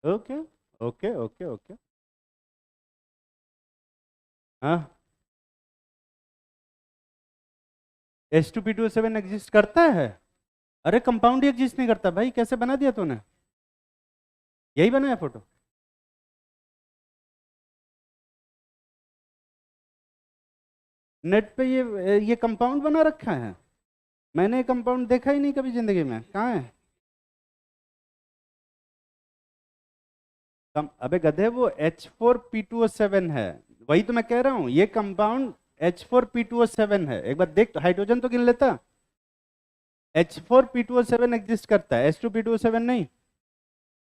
A: Okay okay okay okay. हाँ, H2P2O7 एग्जिस्ट करता है? अरे कंपाउंड ही एग्जिस्ट नहीं करता भाई, कैसे बना दिया तूने? यही बनाया फोटो? नेट पे ये कंपाउंड बना रखा है? मैंने कंपाउंड देखा ही नहीं कभी जिंदगी में, कहाँ है? अबे गधे, वो H4P2O7 है। वही तो मैं कह रहा हूँ, ये कंपाउंड H4P2O7 है। एक बार देख तो, हाइड्रोजन तो गिन लेता। H4P2O7 एग्जिस्ट करता है, H2P2O7 नहीं।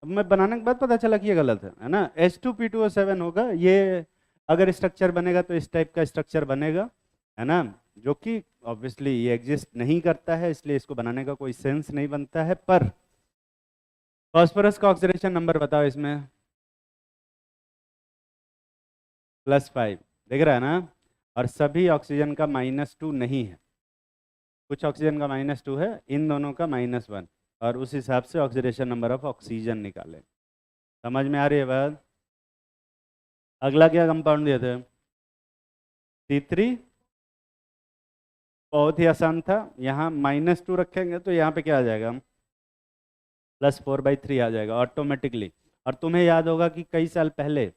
A: अब मैं बनाने के बाद पता चला कि ये गलत है ना? H2P2O7 होगा ये। अगर स्ट्रक्चर बनेगा तो इस टाइप का स्ट्रक्चर बनेगा, है ना? जो कि ऑब्वियसली ये एग्जिस्ट नहीं करता है, इसलिए इसको बनाने का कोई सेंस नहीं बनता है। पर फास्फोरस का ऑक्सीडेशन नंबर बताओ इसमें। +5, दिख रहा है ना? और सभी ऑक्सीजन का -2 नहीं है। कुछ ऑक्सीजन का -2 है, इन दोनों का -1, और उस हिसाब से ऑक्सीडेशन नंबर ऑफ ऑक्सीजन निकालें। समझ में आ रही है बात? अगला क्या कंपाउंड दिए थे? C3। बहुत ही आसान था। यहाँ -2 रखेंगे तो यहाँ पे क्या आ जाएगा? +4/3 आ जाएगा ऑटोमेटिकली। और तुम्हें याद होगा कि कई साल पहले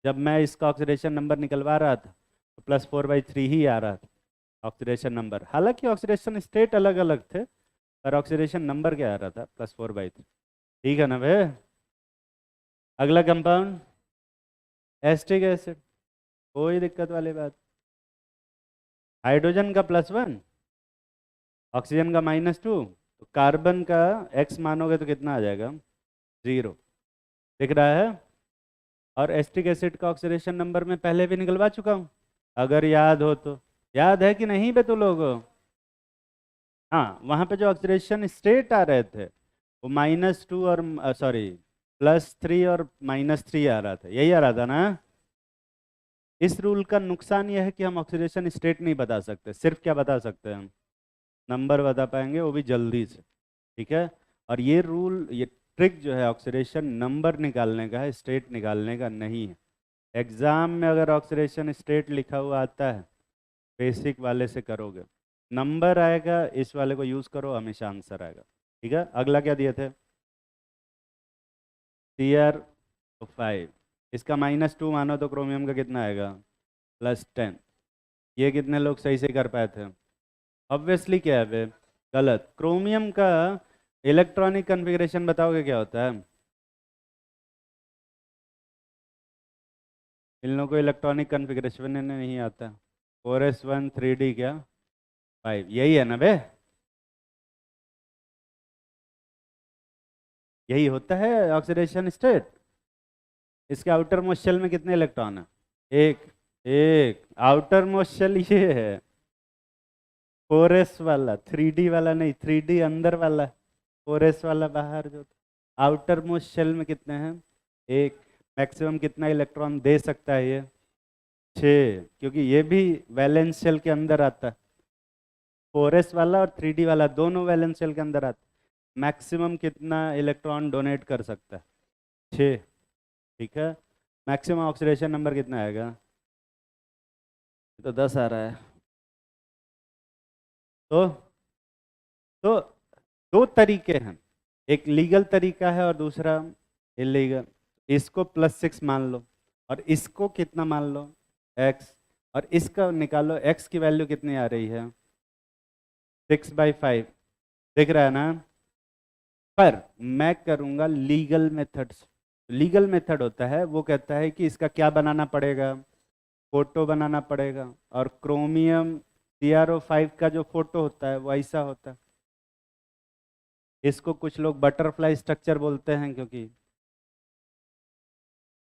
A: जब मैं इसका ऑक्सीडेशन नंबर निकलवा रहा था तो +4/3 ही आ रहा था ऑक्सीडेशन नंबर। हालांकि ऑक्सीडेशन स्टेट अलग अलग थे, पर ऑक्सीडेशन नंबर क्या आ रहा था? +4/3। ठीक है ना भाई? अगला कंपाउंड एस्टिक एसिड। कोई दिक्कत वाली बात? हाइड्रोजन का +1, ऑक्सीजन का -2, तो कार्बन का x मानोगे तो कितना आ जाएगा? 0। दिख रहा है? और एस्टिक एसिड का ऑक्सीडेशन नंबर मैं पहले भी निकलवा चुका हूँ, अगर याद हो तो। याद है कि नहीं बे तू लोग? हाँ, वहाँ पे जो ऑक्सीडेशन स्टेट आ रहे थे वो -2 और सॉरी +3 और -3 आ रहा था, यही आ रहा था ना? इस रूल का नुकसान यह है कि हम ऑक्सीडेशन स्टेट नहीं बता सकते, सिर्फ क्या बता सकते हैं हम, नंबर बता पाएंगे, वो भी जल्दी से। ठीक है, और ये रूल, ये ट्रिक जो है ऑक्सीडेशन नंबर निकालने का है, स्टेट निकालने का नहीं है। एग्जाम में अगर ऑक्सीडेशन स्टेट लिखा हुआ आता है, बेसिक वाले से करोगे, नंबर आएगा, इस वाले को यूज करो, हमेशा आंसर आएगा। ठीक है, अगला क्या दिए थे, CR5, इसका -2 मानो तो क्रोमियम का कितना आएगा, +10। ये कितने लोग सही से कर पाए थे, ऑब्वियसली क्या है बे, गलत। क्रोमियम का इलेक्ट्रॉनिक कन्फिग्रेशन बताओगे क्या होता है, इन लोगों को इलेक्ट्रॉनिक कन्फिग्रेशन नहीं आता, 4s1 3d क्या 5, यही है ना बे, यही होता है ऑक्सीडेशन स्टेट। इसके आउटर मोस्ट शेल में कितने इलेक्ट्रॉन है, एक, एक आउटर मोस्ट शेल ये है, 4s वाला, 3d वाला नहीं, 3d अंदर वाला, 4s वाला बाहर जो, आउटर मोस्ट शेल में कितने हैं, एक। मैक्सिमम कितना इलेक्ट्रॉन दे सकता है ये, 6, क्योंकि ये भी वैलेंस शेल के अंदर आता है, 4s वाला और 3d वाला दोनों वैलेंस शेल के अंदर आता है। मैक्सिमम कितना इलेक्ट्रॉन डोनेट कर सकता है, 6। ठीक है, मैक्सिमम ऑक्सीडेशन नंबर कितना आएगा, तो 10 आ रहा है। तो तो दो तरीके हैं, एक लीगल तरीका है और दूसरा इलीगल। इसको +6 मान लो और इसको कितना मान लो, x, और इसका निकालो, x की वैल्यू कितनी आ रही है, 6/5, दिख रहा है ना। पर मैं करूंगा लीगल मेथड से। लीगल मेथड होता है, वो कहता है कि इसका क्या बनाना पड़ेगा, फोटो बनाना पड़ेगा, और क्रोमियम CrO5 का जो फोटो होता है वो ऐसा होता है। इसको कुछ लोग बटरफ्लाई स्ट्रक्चर बोलते हैं, क्योंकि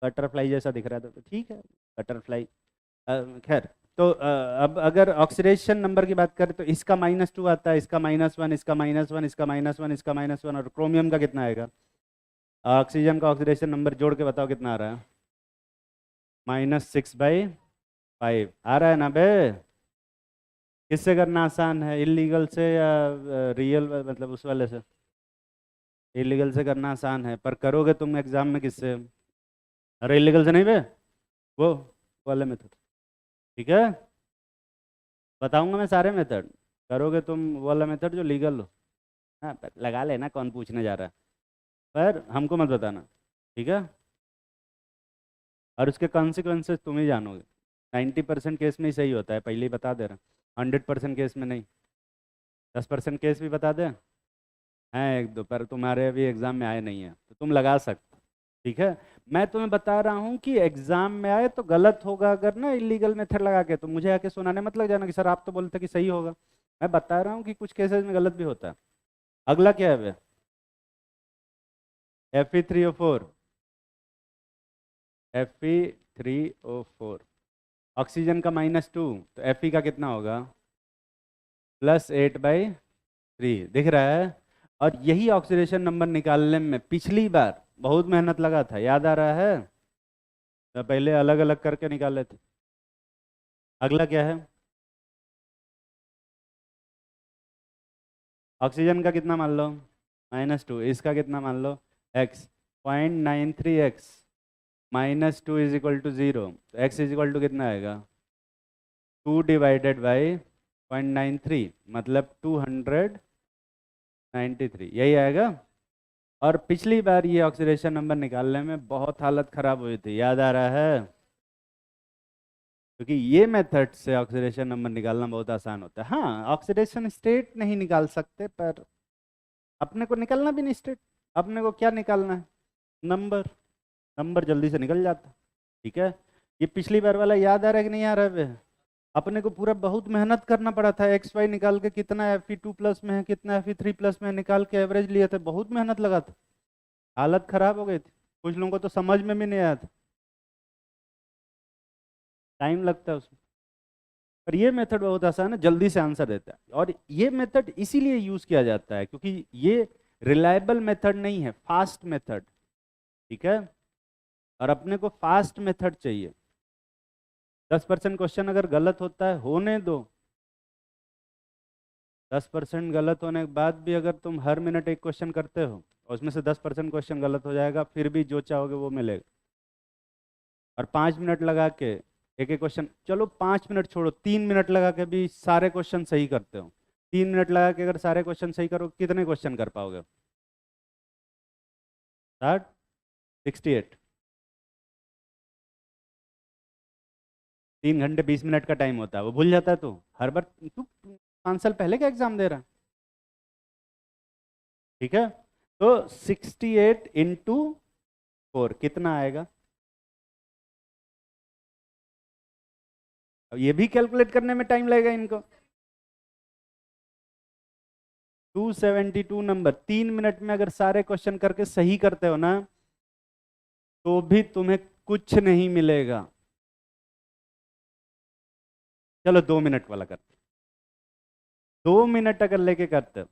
A: बटरफ्लाई जैसा दिख रहा था, तो ठीक है बटरफ्लाई। खैर, तो अब अगर ऑक्सीडेशन नंबर की बात करें तो इसका -2 आता है, इसका -1, इसका -1, इसका -1, इसका -1, और क्रोमियम का कितना आएगा, ऑक्सीजन का ऑक्सीडेशन नंबर जोड़ के बताओ कितना आ रहा है, -6/5 आ रहा है ना बे। किससे करना आसान है, इलीगल से या रियल, मतलब उस वाले से, इलीगल से करना आसान है, पर करोगे तुम एग्जाम में किससे, अरे इलीगल से नहीं बे, वो वाले मेथड। ठीक है, बताऊंगा मैं सारे मेथड, करोगे तुम वो वाला मेथड जो लीगल हो। हाँ, पर लगा लेना कौन पूछने जा रहा है, पर हमको मत बताना। ठीक है, और उसके कॉन्सिक्वेंसेस तुम ही जानोगे। 90% केस में ही सही होता है, पहले ही बता दे रहा हूँ, 100% केस में नहीं। 10% केस भी बता दें, हैं एक दो, पर तुम्हारे अभी एग्जाम में आए नहीं है तो तुम लगा सकते। ठीक है, मैं तुम्हें बता रहा हूँ कि एग्जाम में आए तो गलत होगा अगर ना इलीगल मेथड लगा के, तो मुझे आके सुनाने मत लग जाना कि सर आप तो बोलते कि सही होगा। मैं बता रहा हूँ कि कुछ केसेस में गलत भी होता है। अगला क्या है, Fe3O4, Fe3O4, ऑक्सीजन का -2, तो Fe का कितना होगा, +8/3, दिख रहा है। और यही ऑक्सीडेशन नंबर निकालने में पिछली बार बहुत मेहनत लगा था, याद आ रहा है, तो पहले अलग अलग करके निकाले थे। अगला क्या है, ऑक्सीजन का कितना मान लो, -2, इसका कितना मान लो, x, 0.93x, -2 = 0, तो x कितना आएगा, 2/0.93, मतलब 293, यही आएगा। और पिछली बार ये ऑक्सीडेशन नंबर निकालने में बहुत हालत खराब हुई थी, याद आ रहा है, क्योंकि ये मेथड से ऑक्सीडेशन नंबर निकालना बहुत आसान होता है। हाँ, ऑक्सीडेशन स्टेट नहीं निकाल सकते, पर अपने को निकालना भी नहीं स्टेट, अपने को क्या निकालना है, नंबर, नंबर जल्दी से निकल जाता है। ठीक है, ये पिछली बार वाला याद आ रहा है कि नहीं आ रहा है बे? अपने को पूरा बहुत मेहनत करना पड़ा था, XY निकाल के कितना Fe2+ में है, कितना Fe3+ में है, निकाल के एवरेज लिए थे, बहुत मेहनत लगा था, हालत खराब हो गई थी, कुछ लोगों को तो समझ में भी नहीं आया था, टाइम लगता है उसमें। पर ये मेथड बहुत आसान है, जल्दी से आंसर देता है, और ये मेथड इसीलिए यूज किया जाता है क्योंकि ये रिलायबल मेथड नहीं है, फास्ट मेथड। ठीक है, और अपने को फास्ट मेथड चाहिए, 10% क्वेश्चन अगर गलत होता है होने दो। 10% गलत होने के बाद भी अगर तुम हर मिनट एक क्वेश्चन करते हो और उसमें से 10% क्वेश्चन गलत हो जाएगा, फिर भी जो चाहोगे वो मिलेगा। और 5 मिनट लगा के एक एक क्वेश्चन, चलो 5 मिनट छोड़ो, 3 मिनट लगा के भी सारे क्वेश्चन सही करते हो, 3 मिनट लगा के अगर सारे क्वेश्चन सही करो, कितने क्वेश्चन कर पाओगे? 60, 68। 3 घंटे 20 मिनट का टाइम होता है, वो भूल जाता है। तू हर बार तू 5 साल पहले का एग्जाम दे रहा है। ठीक है, तो 68 × 4 कितना आएगा? अब ये भी कैलकुलेट करने में टाइम लगेगा इनको। 272 नंबर। 3 मिनट में अगर सारे क्वेश्चन करके सही करते हो ना, तो भी तुम्हें कुछ नहीं मिलेगा। चलो 2 मिनट वाला करते, 2 मिनट अगर लेके करते हो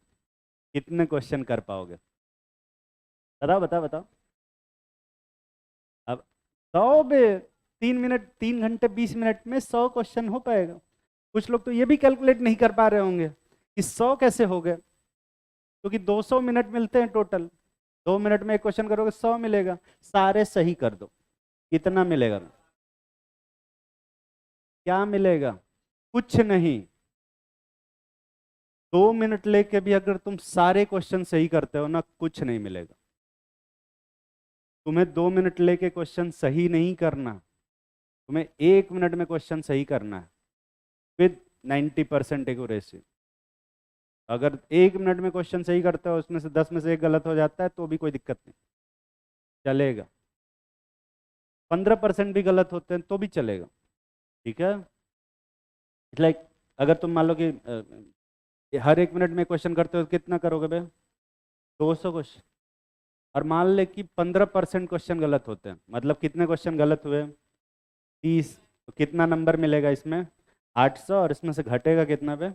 A: कितने क्वेश्चन कर पाओगे? बताओ बताओ बताओ। अब 100 पे 3 मिनट, 3 घंटे 20 मिनट में 100 क्वेश्चन हो पाएगा? कुछ लोग तो ये भी कैलकुलेट नहीं कर पा रहे होंगे कि 100 कैसे हो गए, क्योंकि 200 मिनट मिलते हैं टोटल। 2 मिनट में एक क्वेश्चन करोगे 100 मिलेगा, सारे सही कर दो, कितना मिलेगा? क्या मिलेगा? कुछ नहीं। 2 मिनट लेके भी अगर तुम सारे क्वेश्चन सही करते हो ना, कुछ नहीं मिलेगा। तुम्हें 2 मिनट लेके क्वेश्चन सही नहीं करना, तुम्हें 1 मिनट में क्वेश्चन सही करना है विद 90% एक्यूरेसी। अगर 1 मिनट में क्वेश्चन सही करते हो, उसमें से 10 में से एक गलत हो जाता है, तो भी कोई दिक्कत नहीं, चलेगा। 15% भी गलत होते हैं तो भी चलेगा। ठीक है, लाइक अगर तुम मान लो कि हर 1 मिनट में क्वेश्चन करते हो, तो कितना करोगे बे? 200 क्वेश्चन। और मान ले कि 15% क्वेश्चन गलत होते हैं, मतलब कितने क्वेश्चन गलत हुए? 30। तो कितना नंबर मिलेगा इसमें? 800। और इसमें से घटेगा कितना पे?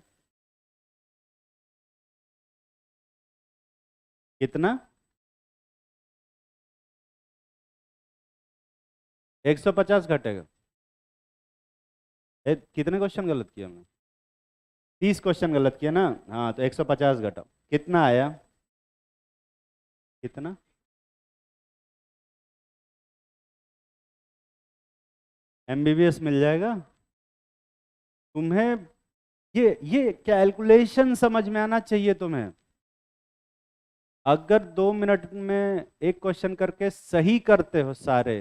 A: कितना? 150 घटेगा। कितने क्वेश्चन गलत किया हमने? 30 क्वेश्चन गलत किया ना, हाँ, तो 150 घटाओ, कितना आया? कितना? एमबीबीएस मिल जाएगा तुम्हें। ये कैलकुलेशन समझ में आना चाहिए तुम्हें। अगर 2 मिनट में एक क्वेश्चन करके सही करते हो सारे,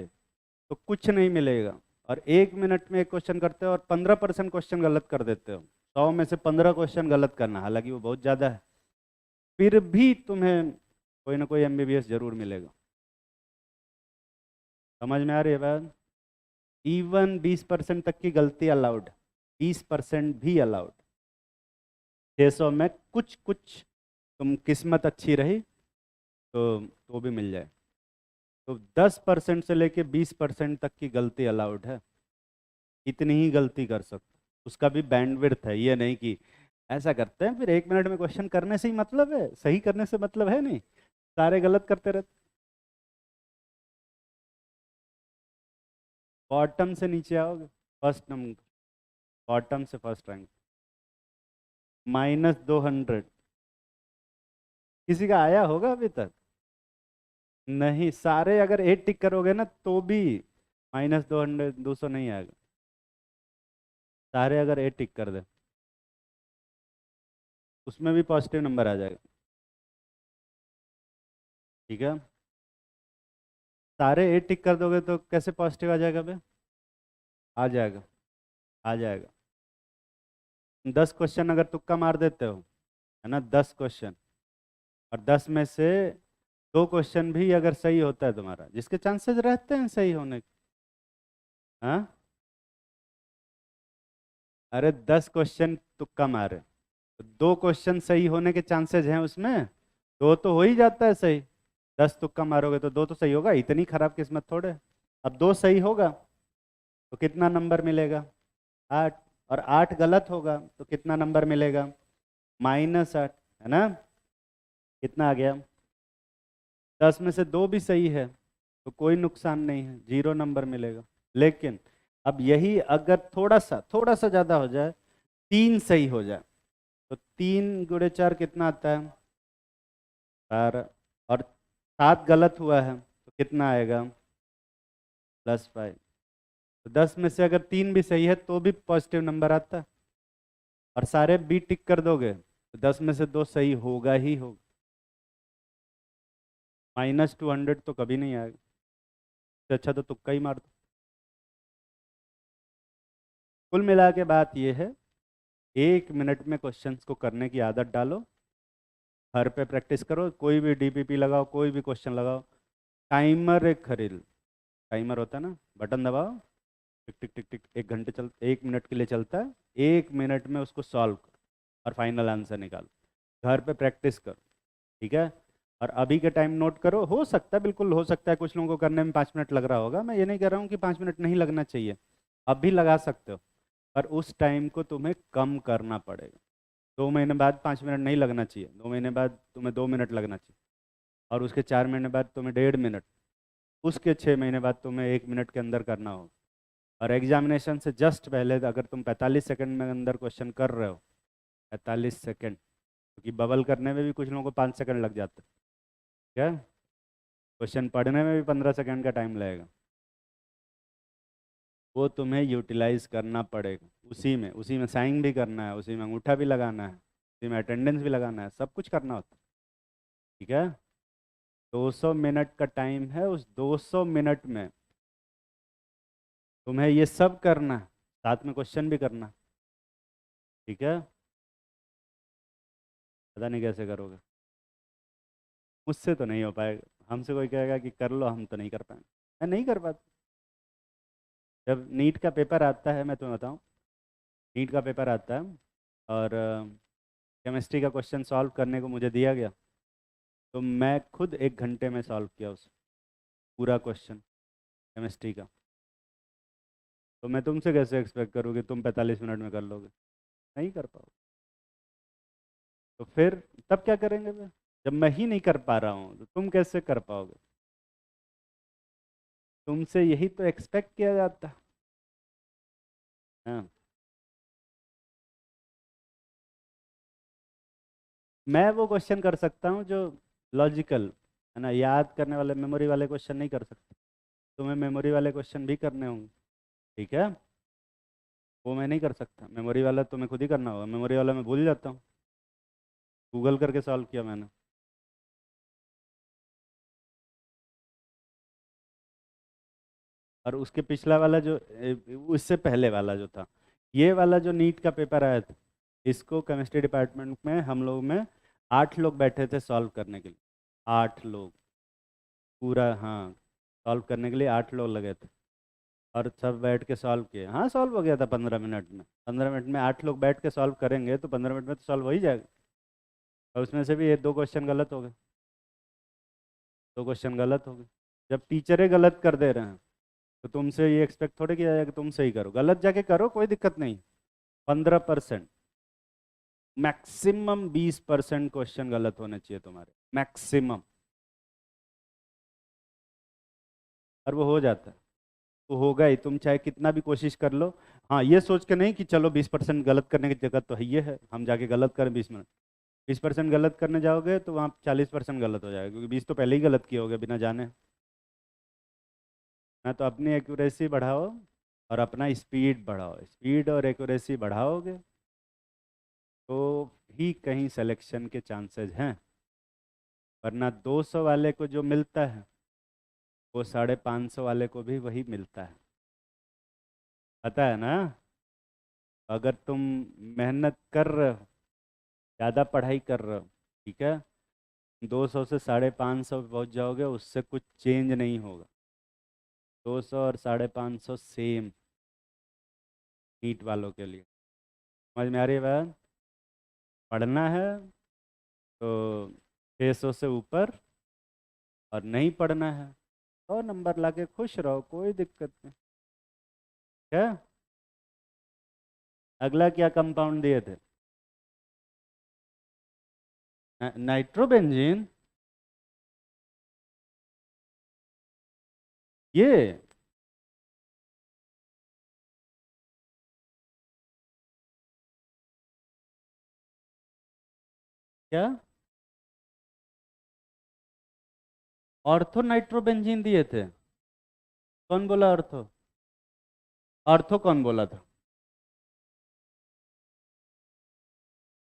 A: तो कुछ नहीं मिलेगा। और 1 मिनट में एक क्वेश्चन करते हो और 15% क्वेश्चन गलत कर देते हो, 100 में से 15 क्वेश्चन गलत करना, हालांकि वो बहुत ज़्यादा है, फिर भी तुम्हें कोई ना कोई एमबीबीएस जरूर मिलेगा। समझ में आ रही है बात? इवन 20% तक की गलती अलाउड, 20% भी अलाउड। 600 में कुछ कुछ तुम किस्मत अच्छी रही तो भी मिल जाए। तो 10% से लेके 20% तक की गलती अलाउड है, इतनी ही गलती कर सकते। उसका भी बैंडविड्थ है, ये नहीं कि ऐसा करते हैं फिर 1 मिनट में क्वेश्चन करने से ही मतलब है, सही करने से मतलब है नहीं, सारे गलत करते रहते। बॉटम से नीचे आओगे, फर्स्ट नंबर, बॉटम से फर्स्ट रैंक, -200। किसी का आया होगा अभी तक? नहीं, सारे अगर 8 टिक करोगे ना तो भी -200, 200 नहीं आएगा। सारे अगर 8 टिक कर दे, उसमें भी पॉजिटिव नंबर आ जाएगा। ठीक है, सारे 8 टिक कर दोगे तो कैसे पॉजिटिव आ जाएगा बे? आ जाएगा, आ जाएगा। 10 क्वेश्चन अगर तुक्का मार देते हो, है ना, 10 क्वेश्चन, और 10 में से 2 क्वेश्चन भी अगर सही होता है तुम्हारा, जिसके चांसेस रहते हैं सही होने के, हाँ, अरे 10 क्वेश्चन तुक्का मारे तो 2 क्वेश्चन सही होने के चांसेस हैं उसमें, दो तो हो ही जाता है सही। 10 तुक्का मारोगे तो दो तो सही होगा, इतनी खराब किस्मत थोड़े। अब दो सही होगा तो कितना नंबर मिलेगा? 8। और 8 गलत होगा तो कितना नंबर मिलेगा? -8, है ना? कितना आ गया? 10 में से 2 भी सही है तो कोई नुकसान नहीं है, 0 नंबर मिलेगा। लेकिन अब यही अगर थोड़ा सा ज़्यादा हो जाए, 3 सही हो जाए, तो 3 × 4 कितना आता है? 12। और 7 गलत हुआ है तो कितना आएगा? +5। तो 10 में से अगर 3 भी सही है तो भी पॉजिटिव नंबर आता है। और सारे बी टिक कर दोगे तो 10 में से 2 सही होगा ही होगा। -200 तो कभी नहीं आएगा। इससे अच्छा तो तुक्का ही मार दो। कुल मिला के बात यह है, 1 मिनट में क्वेश्चंस को करने की आदत डालो। घर पे प्रैक्टिस करो, कोई भी डीपीपी लगाओ, कोई भी क्वेश्चन लगाओ। टाइमर एक खरीद लो। टाइमर होता है ना, बटन दबाओ, टिक टिक टिक टिक, 1 घंटे 1 मिनट के लिए चलता है। 1 मिनट में उसको सॉल्व करो और फाइनल आंसर निकालो। घर पे प्रैक्टिस करो, ठीक है। और अभी के टाइम नोट करो। हो सकता है, बिल्कुल हो सकता है कुछ लोगों को करने में 5 मिनट लग रहा होगा। मैं ये नहीं कह रहा हूँ कि 5 मिनट नहीं लगना चाहिए, अब भी लगा सकते हो, पर उस टाइम को तुम्हें कम करना पड़ेगा। 2 महीने बाद 5 मिनट नहीं लगना चाहिए, 2 महीने बाद तुम्हें 2 मिनट लगना चाहिए, और उसके 4 महीने बाद तुम्हें 1.5 मिनट, उसके 6 महीने बाद तुम्हें 1 मिनट के अंदर करना होगा। और एग्जामिनेशन से जस्ट पहले अगर तुम 45 सेकंड में अंदर क्वेश्चन कर रहे हो, 45 सेकंड, क्योंकि बबल करने में भी कुछ लोगों को 5 सेकंड लग जाते हैं, क्या क्वेश्चन पढ़ने में भी 15 सेकंड का टाइम लगेगा, वो तुम्हें यूटिलाइज करना पड़ेगा। उसी में साइन भी करना है, उसी में अंगूठा भी लगाना है, उसी में अटेंडेंस भी लगाना है, सब कुछ करना होता है, ठीक है। 200 मिनट का टाइम है, उस 200 मिनट में तुम्हें ये सब करना है, साथ में क्वेश्चन भी करना, ठीक है। पता नहीं कैसे करोगे, मुझसे तो नहीं हो पाएगा। हमसे कोई कहेगा कि कर लो, हम तो नहीं कर पाएंगे, मैं नहीं कर पाता। जब नीट का पेपर आता है, मैं तुम्हें बताऊं, नीट का पेपर आता है और केमिस्ट्री का क्वेश्चन सॉल्व करने को मुझे दिया गया, तो मैं खुद 1 घंटे में सॉल्व किया उस पूरा क्वेश्चन केमिस्ट्री का। तो मैं तुमसे कैसे एक्सपेक्ट करूँ कि तुम 45 मिनट में कर लोगे? नहीं कर पाओगे। तो फिर तब क्या करेंगे फिर? जब मैं ही नहीं कर पा रहा हूँ तो तुम कैसे कर पाओगे? तुमसे यही तो एक्सपेक्ट किया जाता है। हाँ, मैं वो क्वेश्चन कर सकता हूँ जो लॉजिकल है ना, याद करने वाले मेमोरी वाले क्वेश्चन नहीं कर सकता। तुम्हें मेमोरी वाले क्वेश्चन भी करने होंगे, ठीक है। वो मैं नहीं कर सकता, मेमोरी वाला तुम्हें खुद ही करना होगा। मेमोरी वाला मैं भूल जाता हूँ, गूगल करके सॉल्व किया मैंने। और उसके पिछला वाला जो उससे पहले वाला जो था, ये वाला जो नीट का पेपर आया था, इसको केमिस्ट्री डिपार्टमेंट में हम लोग में 8 लोग बैठे थे सॉल्व करने के लिए। 8 लोग पूरा, हाँ, सॉल्व करने के लिए 8 लोग लगे थे। और सब बैठ के सॉल्व किए, हाँ सॉल्व हो गया था 15 मिनट में। 15 मिनट में 8 लोग बैठ के सॉल्व करेंगे तो 15 मिनट में तो सॉल्व हो ही जाएगा। और उसमें से भी ये 2 क्वेश्चन गलत हो गए, 2 क्वेश्चन गलत हो गए। जब टीचरें गलत कर दे रहे हैं तो तुमसे ये एक्सपेक्ट थोड़े किया जाए कि तुम सही करो। गलत जाके करो, कोई दिक्कत नहीं। 15%, मैक्सिमम 20% क्वेश्चन गलत होने चाहिए तुम्हारे, मैक्सिमम। और वो हो जाता है, तो होगा ही, तुम चाहे कितना भी कोशिश कर लो। हाँ, ये सोच के नहीं कि चलो 20% गलत करने की जगह तो है ये है, हम जाके गलत करें 20 मिनट। 20% गलत करने जाओगे तो वहाँ 40% गलत हो जाएगा, क्योंकि 20 तो पहले ही गलत किए होगे बिना जाने। ना तो अपनी एक्यूरेसी बढ़ाओ और अपना स्पीड बढ़ाओ। स्पीड और एक्यूरेसी बढ़ाओगे तो ही कहीं सिलेक्शन के चांसेस हैं। वरना 200 वाले को जो मिलता है वो 550 वाले को भी वही मिलता है, पता है ना। अगर तुम मेहनत कर रहे हो, ज़्यादा पढ़ाई कर रहे हो, ठीक है, 200 से 550 पे पहुँच जाओगे, उससे कुछ चेंज नहीं होगा। 200 और 550 सेम नीट वालों के लिए। समझ में आ रही है बात? पढ़ना है तो 600 से ऊपर, और नहीं पढ़ना है 100 नंबर लाके खुश रहो, कोई दिक्कत नहीं। क्या अगला क्या कंपाउंड दिए थे? नाइट्रोबेंजीन। ये क्या ऑर्थो नाइट्रोबेंजीन दिए थे? कौन बोला ऑर्थो? ऑर्थो कौन बोला था?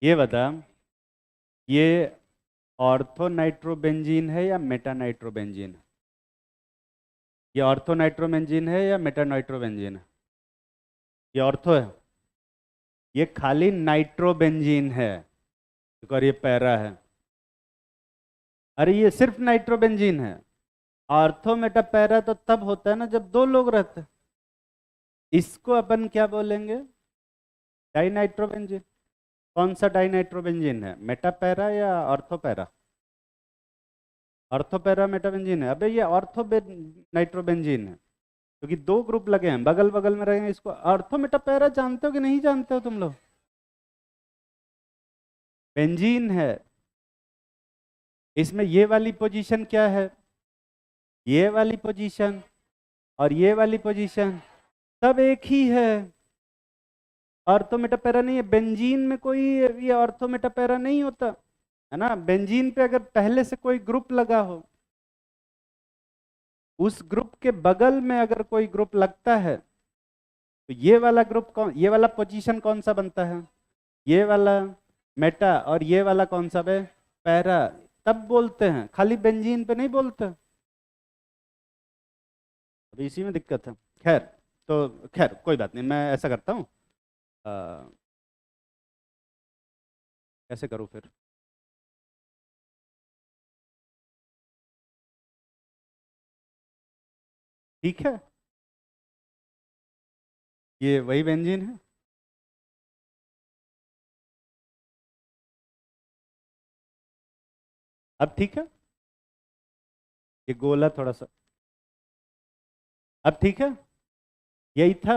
A: ये बता, ये ऑर्थो नाइट्रोबेंजीन है या मेटा नाइट्रोबेंजीन है? ये ऑर्थो नाइट्रोबेंजीन है या मेटा नाइट्रोबेंजीन है? ये ऑर्थो है। ये खाली नाइट्रोबेंजीन है, और ये पैरा है। अरे ये सिर्फ नाइट्रोबेंजीन है। ऑर्थो मेटा पैरा तो तब होता है ना जब दो लोग रहते हैं। इसको अपन क्या बोलेंगे? डाइनाइट्रोबेंजीन। कौन सा डाइनाइट्रोबेंजीन है, मेटा पैरा या ऑर्थो पैरा? ऑर्थो पैरा मेटाबेंजीन है। अबे ये ऑर्थो नाइट्रोबेंजीन है, क्योंकि दो ग्रुप लगे हैं बगल बगल में रहेंगे। इसको ऑर्थो मेटा पैरा जानते हो कि नहीं जानते हो तुम लोग? बेंजीन है। इसमें ये वाली पोजीशन क्या है? ये वाली पोजीशन और ये वाली पोजीशन सब एक ही है। ऑर्थो मेटा पैरा नहीं है बेंजीन में कोई। ये ऑर्थो मेटा पैरा नहीं होता है ना। बेंजीन पे अगर पहले से कोई ग्रुप लगा हो, उस ग्रुप के बगल में अगर कोई ग्रुप लगता है, तो ये वाला ग्रुप कौन, ये वाला पोजीशन कौन सा बनता है? ये वाला मेटा और ये वाला कौन सा बे? पैरा। तब बोलते हैं, खाली बेंजीन पे नहीं बोलते। अभी इसी में दिक्कत है। खैर, तो खैर कोई बात नहीं, मैं ऐसा करता हूँ। कैसे करूँ फिर? ठीक है, ये वही बेंजीन है। अब ठीक है, ये गोला थोड़ा सा। अब ठीक है, यही था।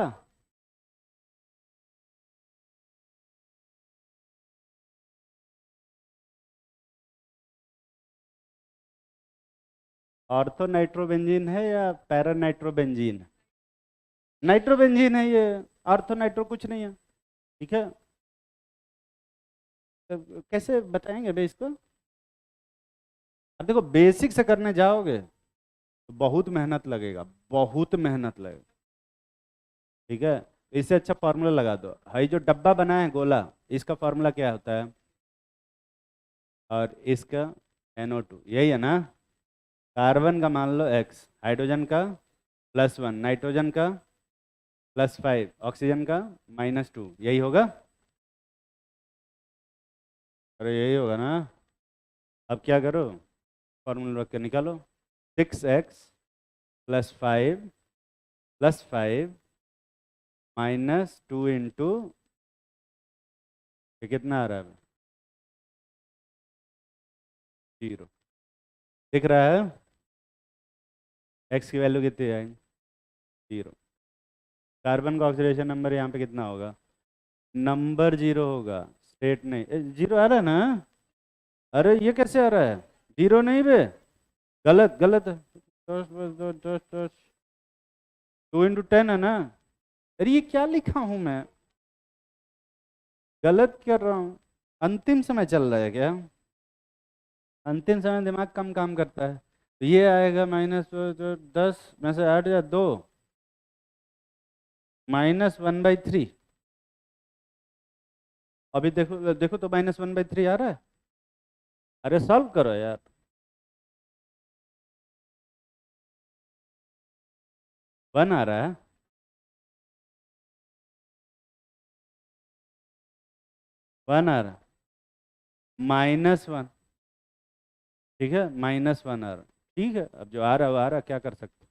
A: ऑर्थो नाइट्रोबेंजीन है या पैरा नाइट्रोबेंजीन? नाइट्रोबेंजीन है ये। ऑर्थो नाइट्रो कुछ नहीं है। ठीक है, तो कैसे बताएंगे बे इसको? अब देखो, बेसिक से करने जाओगे तो बहुत मेहनत लगेगा, बहुत मेहनत लगेगा। ठीक है, इससे अच्छा फॉर्मूला लगा दो। भाई जो डब्बा बना है गोला, इसका फॉर्मूला क्या होता है? और इसका NO2, यही है ना। कार्बन का मान लो x, हाइड्रोजन का +1, नाइट्रोजन का +5, ऑक्सीजन का -2, यही होगा। अरे यही होगा ना। अब क्या करो, फॉर्मूला रख के निकालो। 6x +5 -2 इंटू, ये कितना आ रहा है? 0। दिख रहा है? x की वैल्यू कितनी है? 0। कार्बन का ऑक्सीडेशन नंबर यहाँ पे कितना होगा? नंबर 0 होगा, स्टेट नहीं। 0 आ रहा है ना? अरे ये कैसे आ रहा है? 0 नहीं बे, गलत गलत है। 2 × 10 है ना। अरे ये क्या लिखा हूं मैं, गलत कर रहा हूँ। अंतिम समय चल रहा है क्या? अंतिम समय दिमाग कम काम करता है। तो ये आएगा -10 में से 8 या 2, -1/3। अभी देखो देखो तो -1/3 आ रहा है। अरे सॉल्व करो यार। 1 आ रहा है। 1 आ रहा है। -1। ठीक है, -1 आ रहा। ठीक है, अब जो आ रहा है वो आ रहा है, क्या कर सकते।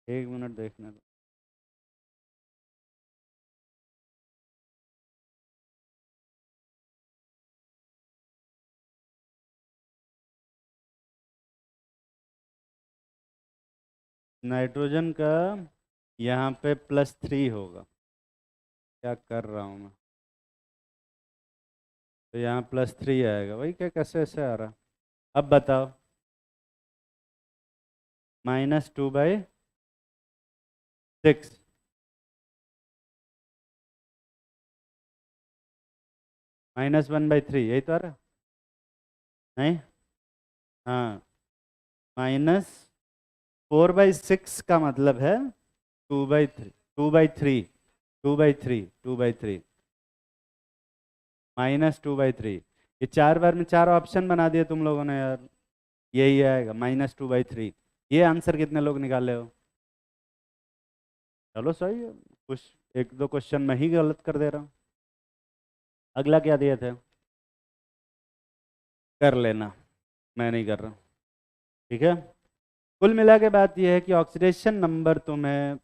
A: 1 मिनट देखने दो। नाइट्रोजन का यहाँ पे +3 होगा। क्या कर रहा हूँ मैं? तो यहाँ +3 आएगा। भाई क्या, कैसे ऐसे आ रहा? अब बताओ। -2/6। -1/3 यही तो आ रहा है? नहीं, हाँ, -4/6 का मतलब है 2/3, 2/3, 2/3, 2/3, -2/3। ये 4 बार में 4 ऑप्शन बना दिए तुम लोगों ने यार। यही आएगा -2/3। ये आंसर कितने लोग निकाले हो? चलो सही है, कुछ एक दो क्वेश्चन मैं ही गलत कर दे रहा हूँ। अगला क्या दिए थे? कर लेना, मैं नहीं कर रहा हूँ। ठीक है, कुल मिला के बात यह है कि ऑक्सीडेशन नंबर तुम्हें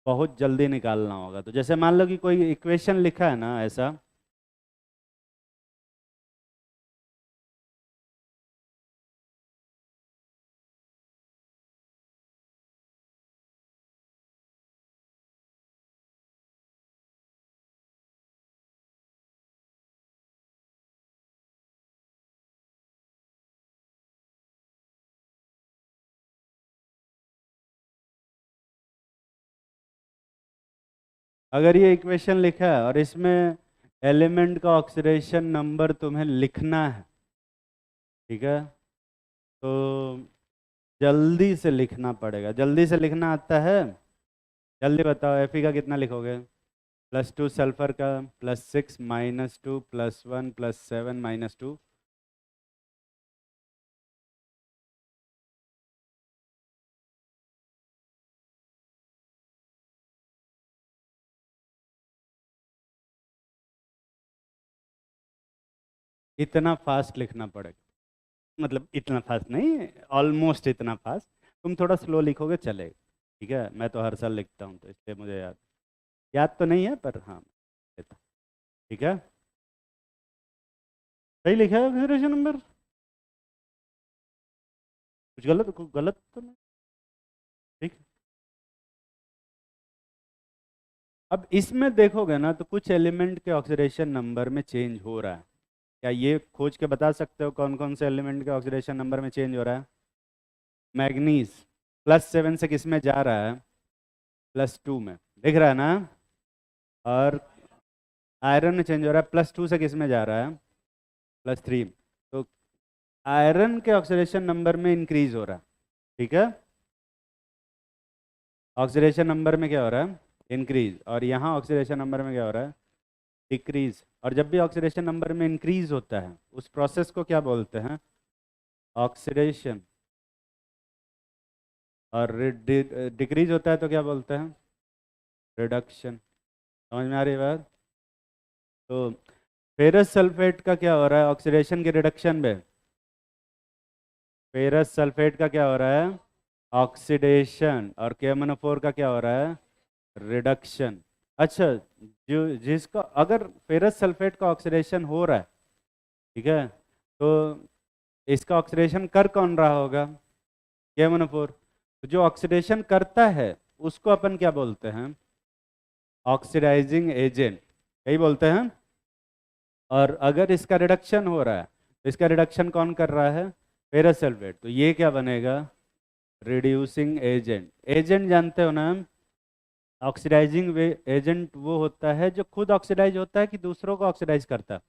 A: बहुत जल्दी निकालना होगा। तो जैसे मान लो कि कोई इक्वेशन लिखा है ना ऐसा, अगर ये इक्वेशन लिखा है और इसमें एलिमेंट का ऑक्सीडेशन नंबर तुम्हें लिखना है, ठीक है, तो जल्दी से लिखना पड़ेगा। जल्दी से लिखना आता है? जल्दी बताओ, एफी का कितना लिखोगे? +2 सल्फर का, +6 -2 +1 +7 -2। इतना फास्ट लिखना पड़ेगा, मतलब इतना फास्ट नहीं, ऑलमोस्ट इतना फास्ट। तुम थोड़ा स्लो लिखोगे चलेगा। ठीक है, मैं तो हर साल लिखता हूँ तो इसलिए मुझे याद याद तो नहीं है, पर हाँ लेता। ठीक है, सही लिखा है ऑक्सीडेशन नंबर? कुछ गलत तो नहीं? ठीक है। अब इसमें देखोगे ना तो कुछ एलिमेंट के ऑक्सीडेशन नंबर में चेंज हो रहा है। क्या ये खोज के बता सकते हो कौन कौन से एलिमेंट के ऑक्सीडेशन नंबर में चेंज हो रहा है? मैग्नीज +7 से किस में जा रहा है? +2 में, दिख रहा है ना? और आयरन में चेंज हो रहा है, +2 से किस में जा रहा है? +3। तो आयरन के ऑक्सीडेशन नंबर में इंक्रीज हो रहा है। ठीक है, ऑक्सीडेशन नंबर में क्या हो रहा है? इंक्रीज। और यहाँ ऑक्सीडेशन नंबर में क्या हो रहा है? डिक्रीज। और जब भी ऑक्सीडेशन नंबर में इंक्रीज होता है उस प्रोसेस को क्या बोलते हैं? ऑक्सीडेशन। और डिक्रीज होता है तो क्या बोलते हैं? रिडक्शन। समझ में आ रही है बात? तो फेरस सल्फेट का क्या हो रहा है ऑक्सीडेशन के रिडक्शन में? फेरस सल्फेट का क्या हो रहा है? ऑक्सीडेशन। और KMnO4 का क्या हो रहा है? रिडक्शन। अच्छा, जो जिसका अगर फेरस सल्फेट का ऑक्सीडेशन हो रहा है, ठीक है, तो इसका ऑक्सीडेशन कर कौन रहा होगा? KMnO4। तो जो ऑक्सीडेशन करता है उसको अपन क्या बोलते हैं? ऑक्सीडाइजिंग एजेंट, यही बोलते हैं। और अगर इसका रिडक्शन हो रहा है तो इसका रिडक्शन कौन कर रहा है? Ferrous sulphate. तो ये क्या बनेगा? Reducing agent. एजेंट जानते हो ना? ऑक्सीडाइजिंग एजेंट वो होता है जो खुद ऑक्सीडाइज होता है कि दूसरों को ऑक्सीडाइज करता है?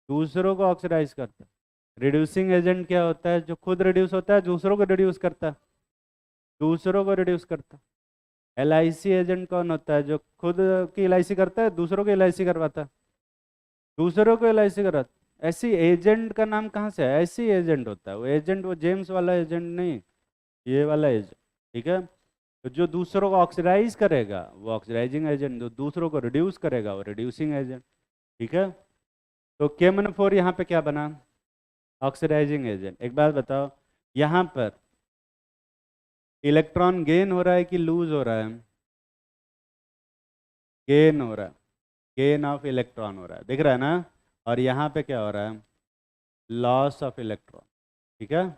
A: दूसरों को ऑक्सीडाइज करता है। रिड्यूसिंग एजेंट क्या होता है? जो खुद रिड्यूस होता है दूसरों को रिड्यूस करता है। दूसरों को रिड्यूस करता है। LIC एजेंट कौन होता है? जो खुद की LIC करता है दूसरों को LIC करवाता है। दूसरों को LIC करवाता है। ऐसी एजेंट का नाम कहाँ से है? ऐसी एजेंट होता है वो। एजेंट वो जेम्स वाला एजेंट नहीं, ये वाला एजेंट। ठीक है, तो जो दूसरों को ऑक्सीडाइज करेगा वो ऑक्सीडाइजिंग एजेंट, जो दूसरों को रिड्यूस करेगा वो रिड्यूसिंग एजेंट। ठीक है, तो KMnO4 यहाँ पे क्या बना? Oxidising agent. एक बात बताओ, यहाँ पर इलेक्ट्रॉन गेन हो रहा है कि लूज हो रहा है? गेन हो रहा है। गेन ऑफ इलेक्ट्रॉन हो रहा है, दिख रहा है ना? और यहाँ पे क्या हो रहा है? Loss of electron. ठीक है,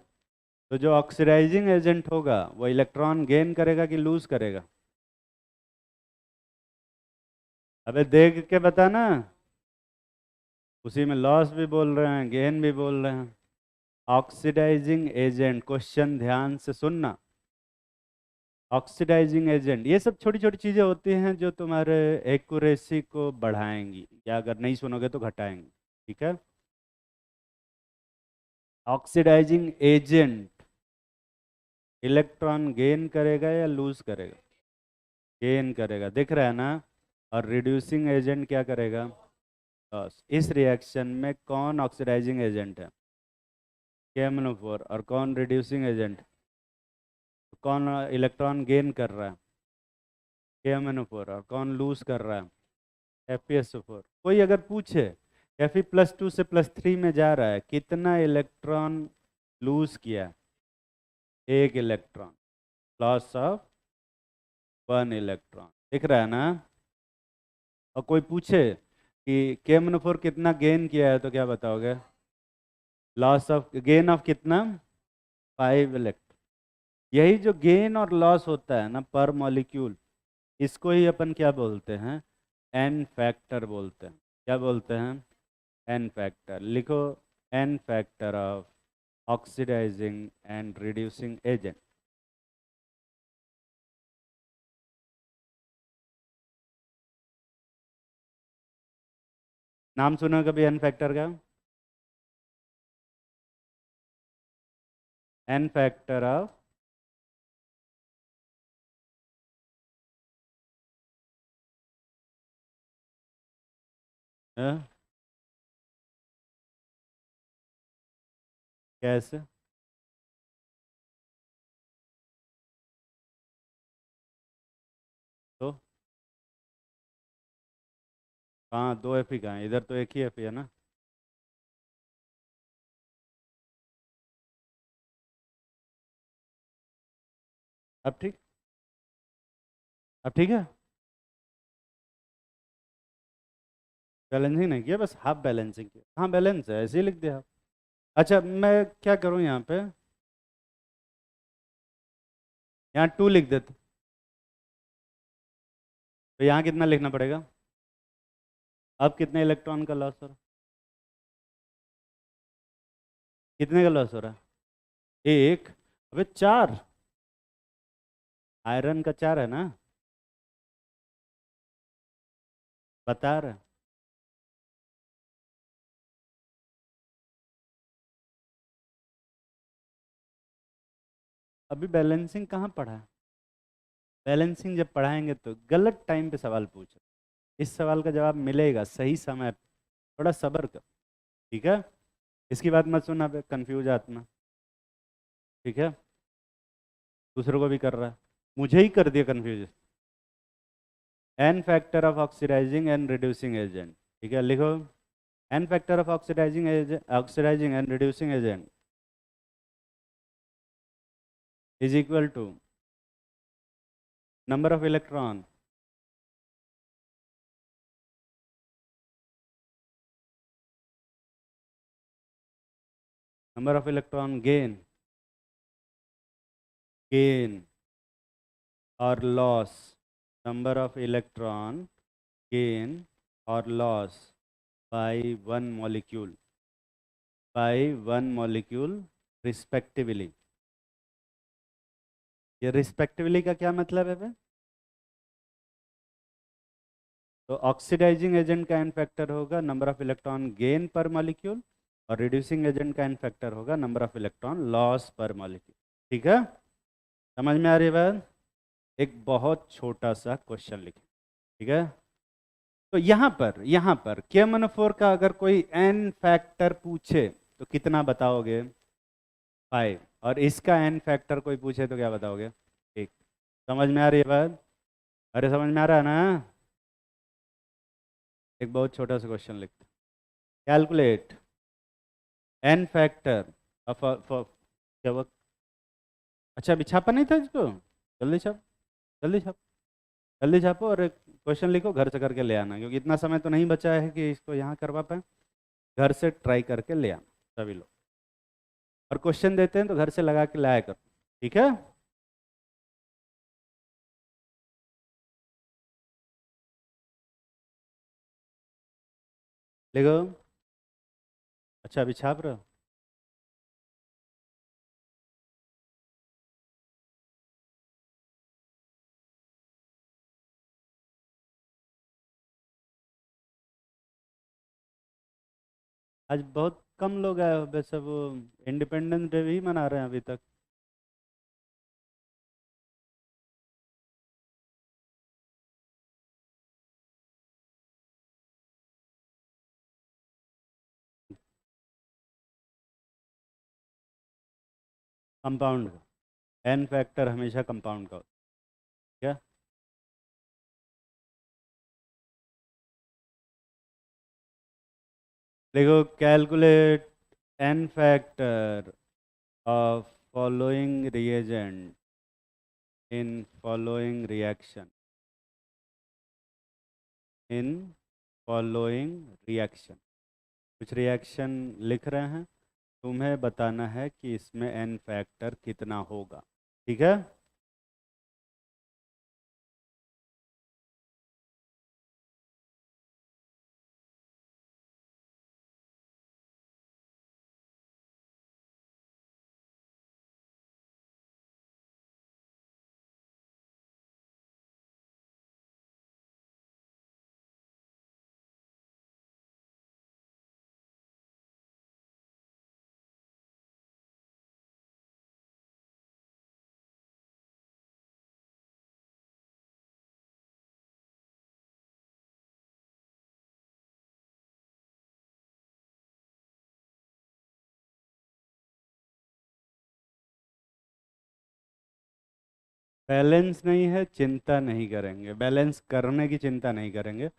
A: तो जो ऑक्सीडाइजिंग एजेंट होगा वो इलेक्ट्रॉन गेन करेगा कि लूज करेगा? अबे देख के बता ना। उसी में लॉस भी बोल रहे हैं, गेन भी बोल रहे हैं। ऑक्सीडाइजिंग एजेंट, क्वेश्चन ध्यान से सुनना। ऑक्सीडाइजिंग एजेंट, ये सब छोटी छोटी चीज़ें होती हैं जो तुम्हारे एक्यूरेसी को बढ़ाएंगी, या अगर नहीं सुनोगे तो घटाएंगी। ठीक है। ऑक्सीडाइजिंग एजेंट इलेक्ट्रॉन गेन करेगा या लूज करेगा? गेन करेगा, दिख रहा है ना। और रिड्यूसिंग एजेंट क्या करेगा? लॉस। इस रिएक्शन में कौन ऑक्सीडाइजिंग एजेंट है? KMnO4। और कौन रिड्यूसिंग एजेंट? कौन इलेक्ट्रॉन गेन कर रहा है? KMnO4। और कौन लूज कर रहा है? FeSO4। कोई अगर पूछे Fe+2 से +3 में जा रहा है, कितना इलेक्ट्रॉन लूज किया? एक इलेक्ट्रॉन। लॉस ऑफ 1 इलेक्ट्रॉन, दिख रहा है ना। और कोई पूछे कि KMnO4 कितना गेन किया है, तो क्या बताओगे? लॉस ऑफ, गेन ऑफ कितना? 5 इलेक्ट्रॉन। यही जो गेन और लॉस होता है ना पर मॉलिक्यूल, इसको ही अपन क्या बोलते हैं? एन फैक्टर बोलते हैं। क्या बोलते हैं? N factor. लिखो, n factor of oxidising and reducing agent. नाम सुना कभी एन फैक्टर का? एन फैक्टर ऑफ, कैसे? तो हाँ, दो एफ ही कहाँ है? इधर तो एक ही एफ है ना। अब ठीक, अब ठीक है। बैलेंसिंग नहीं किया, बस हाफ बैलेंसिंग किया। हाँ बैलेंस है, ऐसे ही लिख दिया आप। अच्छा, मैं क्या करूँ यहाँ पे? यहाँ 2 लिख देते, तो यहाँ कितना लिखना पड़ेगा? अब कितने इलेक्ट्रॉन का लॉस हो रहा है? कितने का लॉस हो रहा है? एक। अबे 4। आयरन का 4 है ना, बता रहे। अभी बैलेंसिंग कहाँ पढ़ा है? बैलेंसिंग जब पढ़ाएंगे तो गलत टाइम पे सवाल पूछो। इस सवाल का जवाब मिलेगा सही समय पे। थोड़ा सब्र कर। ठीक है। इसकी बात मत सुना, पे कंफ्यूज आत्मा। ठीक है। दूसरों को भी कर रहा है, मुझे ही कर दिया confuse. N factor of oxidising and reducing agent. ठीक है, लिखो। N factor of oxidising agent, oxidising and reducing agent is equal to number of electron number of electron gain, gain और loss. Number of electron gain और loss by one molecule, by one molecule respectively. ये respectively का क्या मतलब है बे? तो oxidising agent का एन फैक्टर होगा number of electron gain per molecule, और रिड्यूसिंग एजेंट का एन फैक्टर होगा नंबर ऑफ इलेक्ट्रॉन लॉस पर मॉलिक्यूल। ठीक है, समझ में आ रही है बात? एक बहुत छोटा सा क्वेश्चन लिखें। ठीक है। तो यहाँ पर KMnO4 का अगर कोई एन फैक्टर पूछे तो कितना बताओगे? 5। और इसका एन फैक्टर कोई पूछे तो क्या बताओगे? एक। समझ में आ रही है बात? अरे समझ में आ रहा है ना? एक बहुत छोटा सा क्वेश्चन लिखते, कैलकुलेट एन फैक्टर ऑफ, क्या वो? अच्छा, अभी छापा नहीं था इसको? जल्दी छाप, जल्दी छाप, जल्दी छापो और एक क्वेश्चन लिखो, घर से करके ले आना, क्योंकि इतना समय तो नहीं बचा है कि इसको यहाँ करवा पाए। घर से ट्राई करके ले आना सभी लोग। और क्वेश्चन देते हैं तो घर से लगा के लाया करो। ठीक है। लिखो। अच्छा, अभी छाप रहे हो? आज बहुत कम लोग आए, वैसे वो इंडिपेंडेंस डे भी मना रहे हैं अभी तक। कंपाउंड का एन फैक्टर हमेशा कंपाउंड का होता है। क्या? देखो, calculate n factor of following reagent in following reaction, in following reaction. कुछ रिएक्शन लिख रहे हैं, तुम्हें बताना है कि इसमें एन फैक्टर कितना होगा। ठीक है। बैलेंस नहीं है, चिंता नहीं करेंगे, बैलेंस करने की चिंता नहीं करेंगे।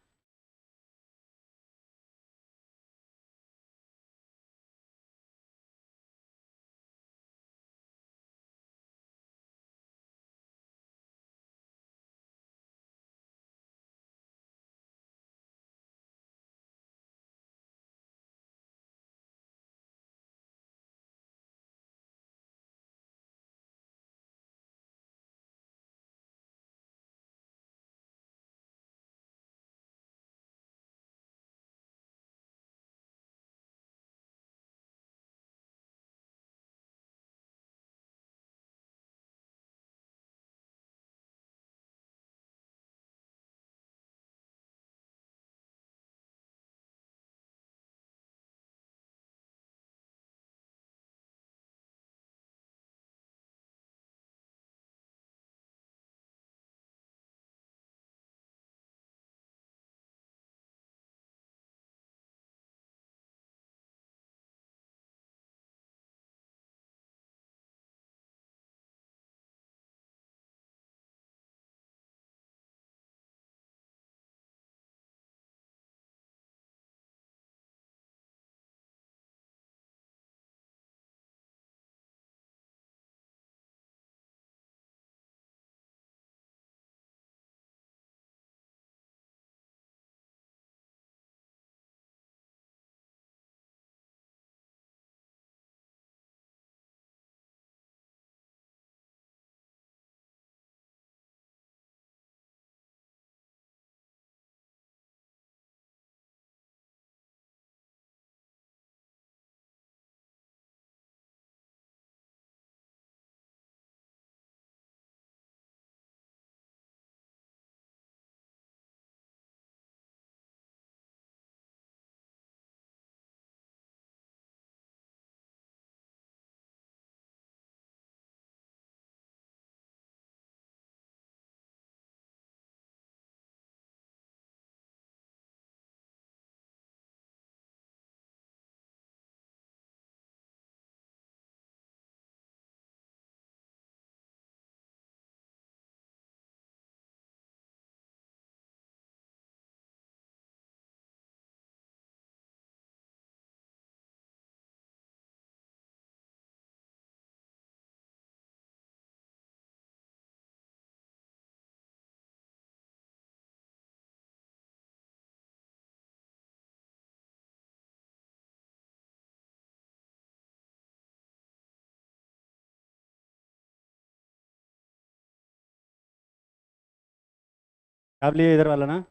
A: आप लिए इधर वाला ना।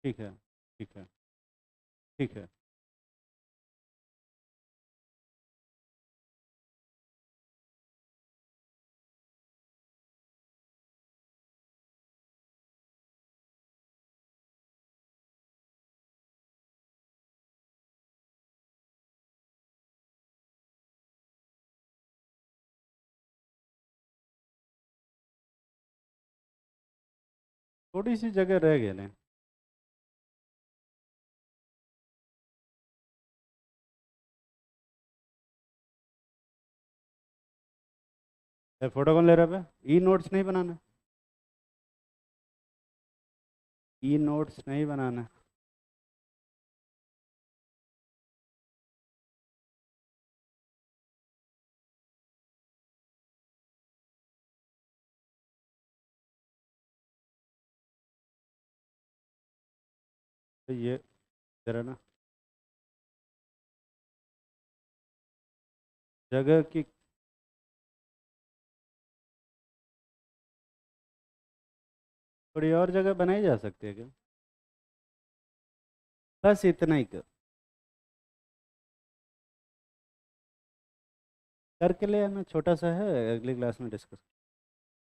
A: ठीक है, ठीक है, ठीक है। थोड़ी सी जगह रह गई ना। फोटो कौन ले रहा है? ई नोट्स नहीं बनाना? ई नोट्स नहीं बनाना? तो ये जरा ना, जगह की थोड़ी और जगह बनाई जा सकती है क्या? बस इतना ही करके ले आना, छोटा सा है, अगली क्लास में डिस्कस।